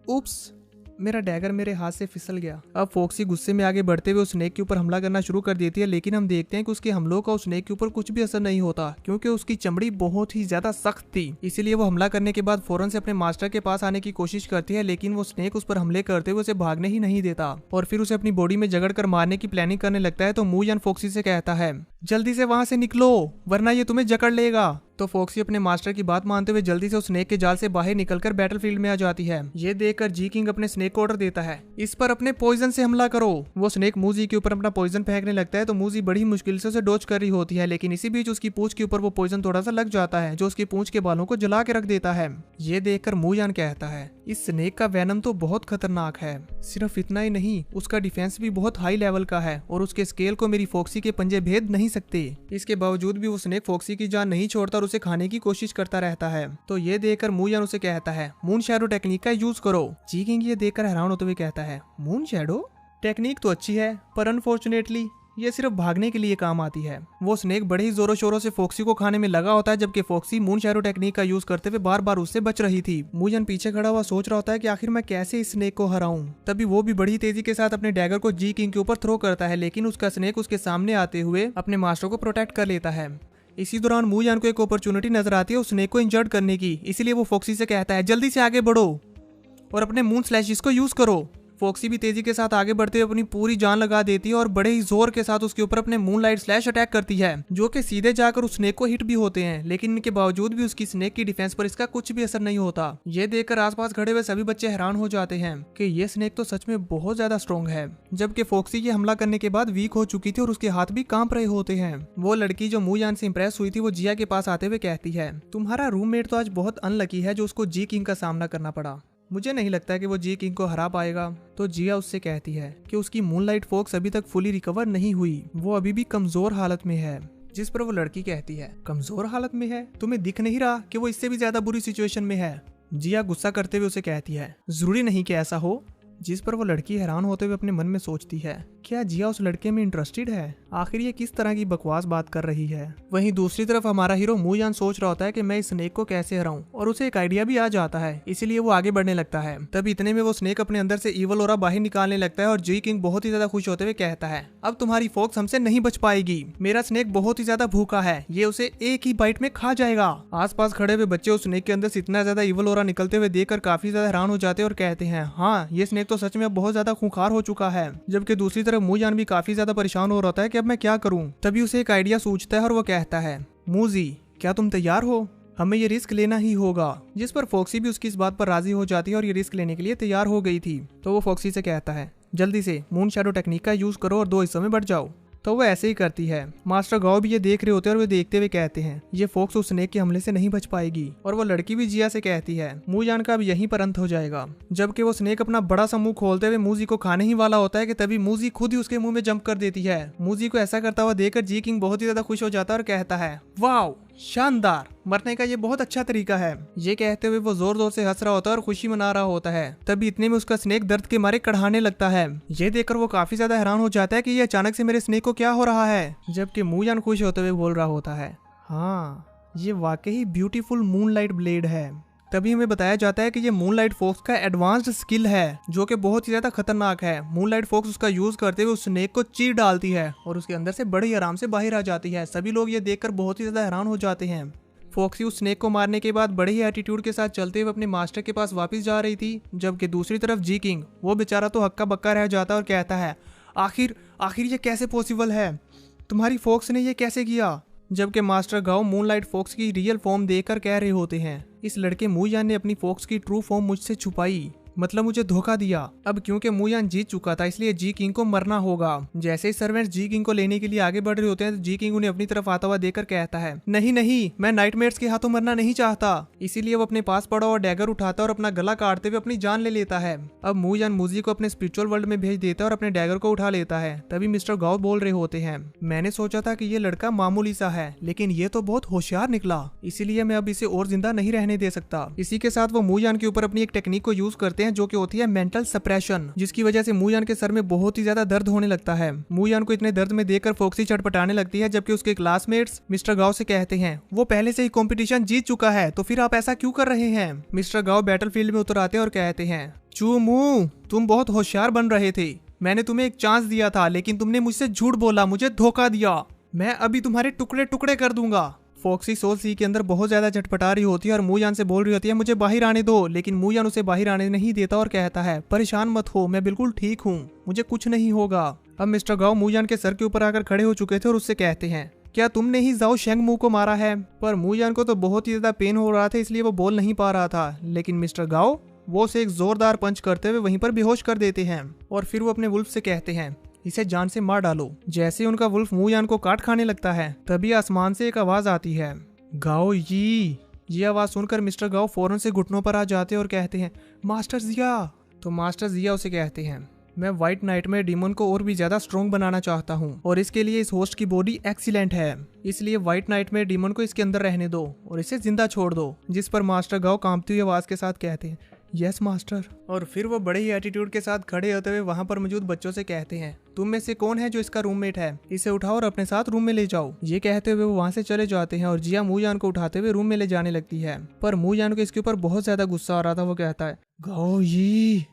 उप्स, मेरा डैगर मेरे हाथ से फिसल गया। अब फोक्सी गुस्से में आगे बढ़ते हुए उस स्नेक के ऊपर हमला करना शुरू कर देती है, लेकिन हम देखते हैं कि उसके हमलों का उस स्नेक के ऊपर कुछ भी असर नहीं होता, क्योंकि उसकी चमड़ी बहुत ही ज्यादा सख्त थी। इसीलिए वो हमला करने के बाद फौरन से अपने मास्टर के पास आने की कोशिश करती है, लेकिन वो स्नेक उस पर हमले करते हुए उसे भागने ही नहीं देता और फिर उसे अपनी बॉडी में जगड़ कर मारने की प्लानिंग करने लगता है। तो मूयान फोक्सी से कहता है, जल्दी से वहां से निकलो वरना ये तुम्हें जकड़ लेगा। तो फोक्सी अपने मास्टर की बात मानते हुए जल्दी से उस स्नेक के जाल से बाहर निकलकर बैटलफील्ड में आ जाती है। ये देखकर जी किंग अपने स्नेक को ऑर्डर देता है, इस पर अपने पॉइजन से हमला करो। वो स्नेक मूजी के ऊपर अपना पॉइजन फेंकने लगता है, तो मूजी बड़ी मुश्किल से उसे डॉज कर रही होती है, लेकिन इसी बीच उसकी पूंछ के ऊपर वो पॉइजन थोड़ा सा लग जाता है, जो उसकी पूंछ के बालों को जला के रख देता है। ये देखकर मूयान कहता है, इस स्नेक का वेनम तो बहुत खतरनाक है। सिर्फ इतना ही नहीं, उसका डिफेंस भी बहुत हाई लेवल का है और उसके स्केल को मेरी फोक्सी के पंजे भेद नहीं सकते। इसके बावजूद भी वो स्नेक फोक्सी की जान नहीं छोड़ता और उसे खाने की कोशिश करता रहता है। तो ये देखकर मूयान उसे कहता है, मून शैडो टेक्निक का यूज करो। जी किंग ये देखकर हैरान होते हुए कहता है, मून शैडो टेक्निक तो अच्छी है, पर अनफॉर्चुनेटली ये सिर्फ भागने के लिए काम आती है। वो स्नेक बड़े ही जोरों शोरों से फोक्सी को खाने में लगा होता है, जबकि फोक्सी मून शैडो टेक्निक का यूज करते हुए बार बार उससे बच रही थी। मूयान पीछे खड़ा हुआ सोच रहा होता है कि आखिर मैं कैसे इस स्नेक को हराऊं। तभी वो भी बड़ी तेजी के साथ अपने डैगर को जी किंग के ऊपर थ्रो करता है, लेकिन उसका स्नेक उसके सामने आते हुए अपने मास्टर को प्रोटेक्ट कर लेता है। इसी दौरान मूयान को एक अपॉर्चुनिटी नजर आती है उस स्नेक को इंजर्ड करने की, इसीलिए वो फोक्सी से कहता है, जल्दी से आगे बढ़ो और अपने मून स्लैशेस को यूज करो। फोक्सी भी तेजी के साथ आगे बढ़ते हुए अपनी पूरी जान लगा देती है और बड़े ही जोर के साथ उसके ऊपर अपने मूनलाइट स्लैश अटैक करती है, जो कि सीधे जाकर उस स्नेक को हिट भी होते हैं, लेकिन इनके बावजूद भी उसकी स्नेक की डिफेंस पर इसका कुछ भी असर नहीं होता। ये देखकर आसपास खड़े हुए सभी बच्चे हैरान हो जाते हैं कि ये स्नेक तो सच में बहुत ज्यादा स्ट्रॉन्ग है, जबकि फोक्सी ये हमला करने के बाद वीक हो चुकी थी और उसके हाथ भी कांप रहे होते हैं। वो लड़की जो मूयान से इंप्रेस हुई थी, वो जिया के पास आते हुए कहती है, तुम्हारा रूममेट तो आज बहुत अनलकी है जो उसको जी किंग का सामना करना पड़ा। मुझे नहीं लगता कि वो जी किंग को हरा पाएगा। तो जिया उससे कहती है कि उसकी मूनलाइट फोक्स अभी तक फुली रिकवर नहीं हुई, वो अभी भी कमजोर हालत में है। जिस पर वो लड़की कहती है, कमजोर हालत में है? तुम्हें दिख नहीं रहा कि वो इससे भी ज्यादा बुरी सिचुएशन में है? जिया गुस्सा करते हुए उसे कहती है, जरूरी नहीं कि ऐसा हो। जिस पर वो लड़की हैरान होते हुए अपने मन में सोचती है, क्या जिया उस लड़के में इंटरेस्टेड है? आखिर ये किस तरह की बकवास बात कर रही है? वहीं दूसरी तरफ हमारा हीरो मूयान सोच रहा होता है कि मैं इस स्नेक को कैसे हराऊं, और उसे एक आइडिया भी आ जाता है, इसीलिए वो आगे बढ़ने लगता है। तभी इतने में वो स्नेक अपने अंदर से ईवल ऑरा बाहर निकालने लगता है और जी किंग बहुत ही ज्यादा खुश होते हुए कहता है, अब तुम्हारी फोक्स हमसे नहीं बच पाएगी। मेरा स्नेक बहुत ही ज्यादा भूखा है, ये उसे एक ही बाइट में खा जाएगा। आसपास खड़े हुए बच्चे उस स्नेक के अंदर से इतना ज्यादा ईवल ऑरा निकलते हुए देखकर काफी ज्यादा हैरान हो जाते हैं और कहते हैं, हाँ ये स्नेक तो सच में अब बहुत ज्यादा खूंखार हो चुका है। जबकि दूसरी तरफ मूजान भी काफी ज्यादा परेशान हो रहा है कि अब मैं क्या करूं। तभी उसे एक आइडिया सूझता है और वो कहता है, मूजी क्या तुम तैयार हो, हमें ये रिस्क लेना ही होगा। जिस पर फॉक्सी भी उसकी इस बात पर राजी हो जाती है और ये रिस्क लेने के लिए तैयार हो गई थी। तो वो फॉक्सी से कहता है, जल्दी से मून शैडो टेक्निक का यूज करो और 2 हिस्सों में बढ़ जाओ। तो वो ऐसे ही करती है। मास्टर गाओ भी ये देख रहे होते हैं और वे देखते हुए कहते हैं, ये फॉक्स उस स्नेक के हमले से नहीं बच पाएगी। और वो लड़की भी जिया से कहती है, मूजान का अब यहीं पर अंत हो जाएगा। जबकि वो स्नेक अपना बड़ा सा मुंह खोलते हुए मूजी को खाने ही वाला होता है कि तभी मूजी खुद ही उसके मुंह में जंप कर देती है। मूजी को ऐसा करता हुआ देखकर जी किंग बहुत ही ज्यादा खुश हो जाता है और कहता है, वाओ शानदार, मरने का ये बहुत अच्छा तरीका है। ये कहते हुए वो जोर जोर से हंस रहा होता है और खुशी मना रहा होता है। तभी इतने में उसका स्नेक दर्द के मारे कड़हाने लगता है। ये देखकर वो काफी ज्यादा हैरान हो जाता है कि ये अचानक से मेरे स्नेक को क्या हो रहा है। जबकि मूजान खुश होते हुए बोल रहा होता है, हाँ ये वाकई ब्यूटीफुल मूनलाइट ब्लेड है। तभी हमें बताया जाता है कि ये मूनलाइट फॉक्स का एडवांस्ड स्किल है जो कि बहुत ही ज्यादा खतरनाक है। मूनलाइट फॉक्स उसका यूज करते हुए उस स्नेक को चीर डालती है और उसके अंदर से बड़े ही आराम से बाहर आ जाती है। सभी लोग ये देखकर बहुत ही ज्यादा हैरान हो जाते हैं। फॉक्सी उस स्नेक को मारने के बाद बड़े ही एटीट्यूड के साथ चलते हुए अपने मास्टर के पास वापस जा रही थी। जबकि दूसरी तरफ जी किंग वो बेचारा तो हक्का बक्का रह जाता है और कहता है, आखिर ये कैसे पॉसिबल है, तुम्हारी फॉक्स ने ये कैसे किया। जबकि मास्टर गाओ मूनलाइट फॉक्स की रियल फॉर्म देखकर कह रहे होते हैं, इस लड़के मूजान ने अपनी फॉक्स की ट्रू फॉर्म मुझसे छुपाई, मतलब मुझे धोखा दिया। अब क्योंकि मूजान जीत चुका था इसलिए जी किंग को मरना होगा। जैसे ही सर्वेंट्स जी किंग को लेने के लिए आगे बढ़ रहे होते हैं तो जी किंग उन्हें अपनी तरफ आता हुआ देखकर कहता है, नहीं नहीं, मैं नाइटमेयर्स के हाथों मरना नहीं चाहता। इसीलिए वो अपने पास पड़ा और डैगर उठाता है और अपना गला काटते हुए अपनी जान ले लेता है। अब मूजान मूजी को अपने स्पिरिचुअल वर्ल्ड में भेज देता है और अपने डैगर को उठा लेता है। तभी मिस्टर गाओ बोल रहे होते हैं, मैंने सोचा था कि ये लड़का मामूली सा है लेकिन ये तो बहुत होशियार निकला, इसीलिए मैं अब इसे और जिंदा नहीं रहने दे सकता। इसी के साथ वो मूजान के ऊपर अपनी एक टेक्निक को यूज करते हैं जो कि होती है मेंटल सप्रेशन, जिसकी वजह से मूजान के सर में बहुत ही ज्यादा दर्द होने लगता है। मूजान को इतने दर्द में देखकर फॉक्सी चटपटाने लगती है। जबकि उसके क्लासमेट्स मिस्टर गाओ से कहते हैं, वो पहले से ही कंपटीशन जीत चुका है तो फिर आप ऐसा क्यों कर रहे हैं। मिस्टर गाओ बैटलफील्ड में उतर आते हैं और कहते हैं, चू मू, तुम बहुत होशियार बन रहे थे, मैंने तुम्हें एक चांस दिया था लेकिन तुमने मुझसे झूठ बोला, मुझे धोखा दिया, मैं अभी तुम्हारे टुकड़े टुकड़े कर दूंगा। फॉक्सी सोल सी के अंदर बहुत ज्यादा झटपटा रही होती है और मूजान से बोल रही होती है, मुझे बाहर आने दो। लेकिन मूजान उसे बाहर आने नहीं देता और कहता है, परेशान मत हो, मैं बिल्कुल ठीक हूँ, मुझे कुछ नहीं होगा। अब मिस्टर गाओ मूजान के सर के ऊपर आकर खड़े हो चुके थे और उससे कहते हैं, क्या तुमने ही जाओ शेंग मू को मारा है। पर मूजान को तो बहुत ही ज्यादा पेन हो रहा था इसलिए वो बोल नहीं पा रहा था। लेकिन मिस्टर गाओ वो उसे एक जोरदार पंच करते हुए वहीं पर बेहोश कर देते हैं और फिर वो अपने वुल्फ से कहते हैं, इसे जान से मार डालो। जैसे उनका वुल्फ मूजान को काट खाने लगता है तभी आसमान से एक आवाज आती है, गाओ ये आवाज सुनकर मिस्टर गाओ फौरन से घुटनों पर आ जाते हैं और कहते हैं, मास्टर जिया। तो मास्टर जिया उसे कहते हैं, मैं व्हाइट नाइटमेयर डीमन को और भी ज्यादा स्ट्रॉन्ग बनाना चाहता हूँ और इसके लिए इस होस्ट की बॉडी एक्सीलेंट है, इसलिए व्हाइट नाइटमेयर डीमन को इसके अंदर रहने दो और इसे जिंदा छोड़ दो। जिस पर मास्टर गाओ कांपती हुई आवाज के साथ कहते हैं, यस मास्टर। और फिर वो बड़े ही एटीट्यूड के साथ खड़े होते हुए वहां पर मौजूद बच्चों से कहते हैं, तुम में से कौन है जो इसका रूममेट है, इसे उठाओ और अपने साथ रूम में ले जाओ। ये कहते हुए वो वहां से चले जाते हैं और जिया मूजान को उठाते हुए रूम में ले जाने लगती है। पर मूजान को इसके ऊपर बहुत ज्यादा गुस्सा आ रहा था। वो कहता है, गाओ ये।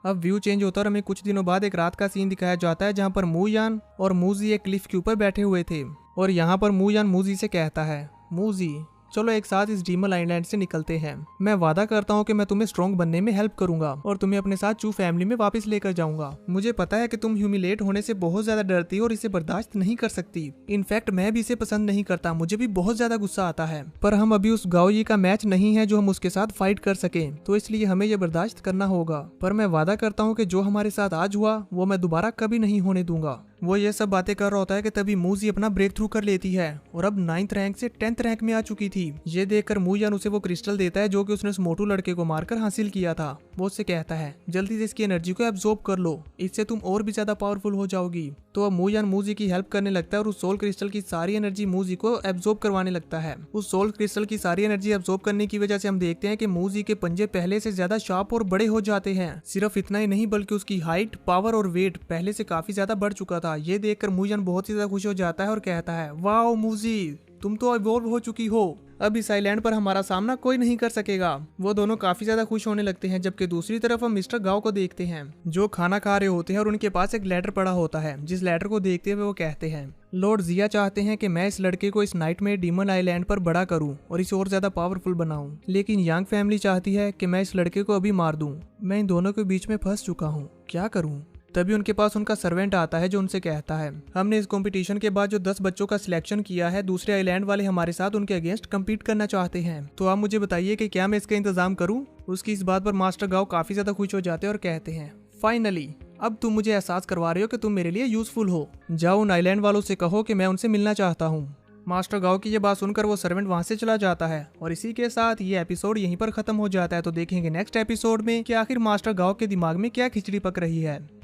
अब व्यू चेंज होता है और हमें कुछ दिनों बाद एक रात का सीन दिखाया जाता है जहाँ पर मूजान और मूजी एक क्लिफ के ऊपर बैठे हुए थे और यहाँ पर मूजान मूजी से कहता है, मूजी चलो एक साथ इस डीमन आइलैंड से निकलते हैं। मैं वादा करता हूँ कि मैं तुम्हें स्ट्रॉन्ग बनने में हेल्प करूंगा और तुम्हें अपने साथ चू फैमिली में वापस लेकर जाऊंगा। मुझे पता है कि तुम ह्यूमिलेट होने से बहुत ज्यादा डरती हो और इसे बर्दाश्त नहीं कर सकती। इनफैक्ट मैं भी इसे पसंद नहीं करता, मुझे भी बहुत ज्यादा गुस्सा आता है। पर हम अभी उस गाओयी का मैच नहीं है जो हम उसके साथ फाइट कर सके, तो इसलिए हमें यह बर्दाश्त करना होगा। पर मैं वादा करता हूँ कि जो हमारे साथ आज हुआ वो मैं दोबारा कभी नहीं होने दूंगा। वो ये सब बातें कर रहा होता है कि तभी मूजी अपना ब्रेक थ्रू कर लेती है और अब 9th रैंक से 10th रैंक में आ चुकी थी। ये देखकर मूजान उसे वो क्रिस्टल देता है जो कि उसने उस मोटू लड़के को मारकर हासिल किया था। वो उससे कहता है, जल्दी से इसकी एनर्जी को एब्जॉर्ब कर लो, इससे तुम और भी ज्यादा पावरफुल हो जाओगी। तो अब मूजान मूजी की हेल्प करने लगता है और उस सोल क्रिस्टल की सारी एनर्जी मूजी को एब्जॉर्ब करवाने लगता है। उस सोल क्रिस्टल की सारी एनर्जी एब्जॉर्ब करने की वजह से हम देखते हैं कि मूजी के पंजे पहले से ज्यादा शार्प और बड़े हो जाते हैं। सिर्फ इतना ही नहीं बल्कि उसकी हाइट, पावर और वेट पहले से काफी ज्यादा बढ़ चुका था। ये देखकर मूजान बहुत ही ज्यादा खुश हो जाता है और कहता है, वाओ मूजी तुम तो इवॉल्व हो चुकी हो। अब इस आइलैंड पर हमारा सामना कोई नहीं कर सकेगा। वो दोनों काफी ज्यादा खुश होने लगते हैं, जबकि दूसरी तरफ हम मिस्टर गाओ को देखते हैं जो खाना खा रहे होते हैं और उनके पास एक लेटर पड़ा होता है। जिस लेटर को देखते हुए वो कहते हैं, लॉर्ड जिया चाहते हैं कि मैं इस लड़के को इस नाइट में डीमन आइलैंड पर बड़ा करूं और इसे और ज्यादा पावरफुल बनाऊं, लेकिन यांग फैमिली चाहती है कि मैं इस लड़के को अभी मार दूं। मैं इन दोनों के बीच में फंस चुका हूं, क्या करूं? तभी उनके पास उनका सर्वेंट आता है जो उनसे कहता है, हमने इस कंपटीशन के बाद जो 10 बच्चों का सिलेक्शन किया है, दूसरे आइलैंड वाले हमारे साथ उनके अगेंस्ट कम्पीट करना चाहते हैं, तो आप मुझे बताइए कि क्या मैं इसका इंतजाम करूं? उसकी इस बात पर मास्टर गाओ काफी ज्यादा खुश हो जाते हैं और कहते हैं, फाइनली अब तुम मुझे एहसास करवा रहे हो कि तुम मेरे लिए यूजफुल हो। जाओ उन आइलैंड वालों से कहो कि मैं उनसे मिलना चाहता हूँ। मास्टर गाओ की ये बात सुनकर वो सर्वेंट वहां से चला जाता है और इसी के साथ ये एपिसोड यहीं पर खत्म हो जाता है। तो देखेंगे नेक्स्ट एपिसोड में कि आखिर मास्टर गाओ के दिमाग में क्या खिचड़ी पक रही है।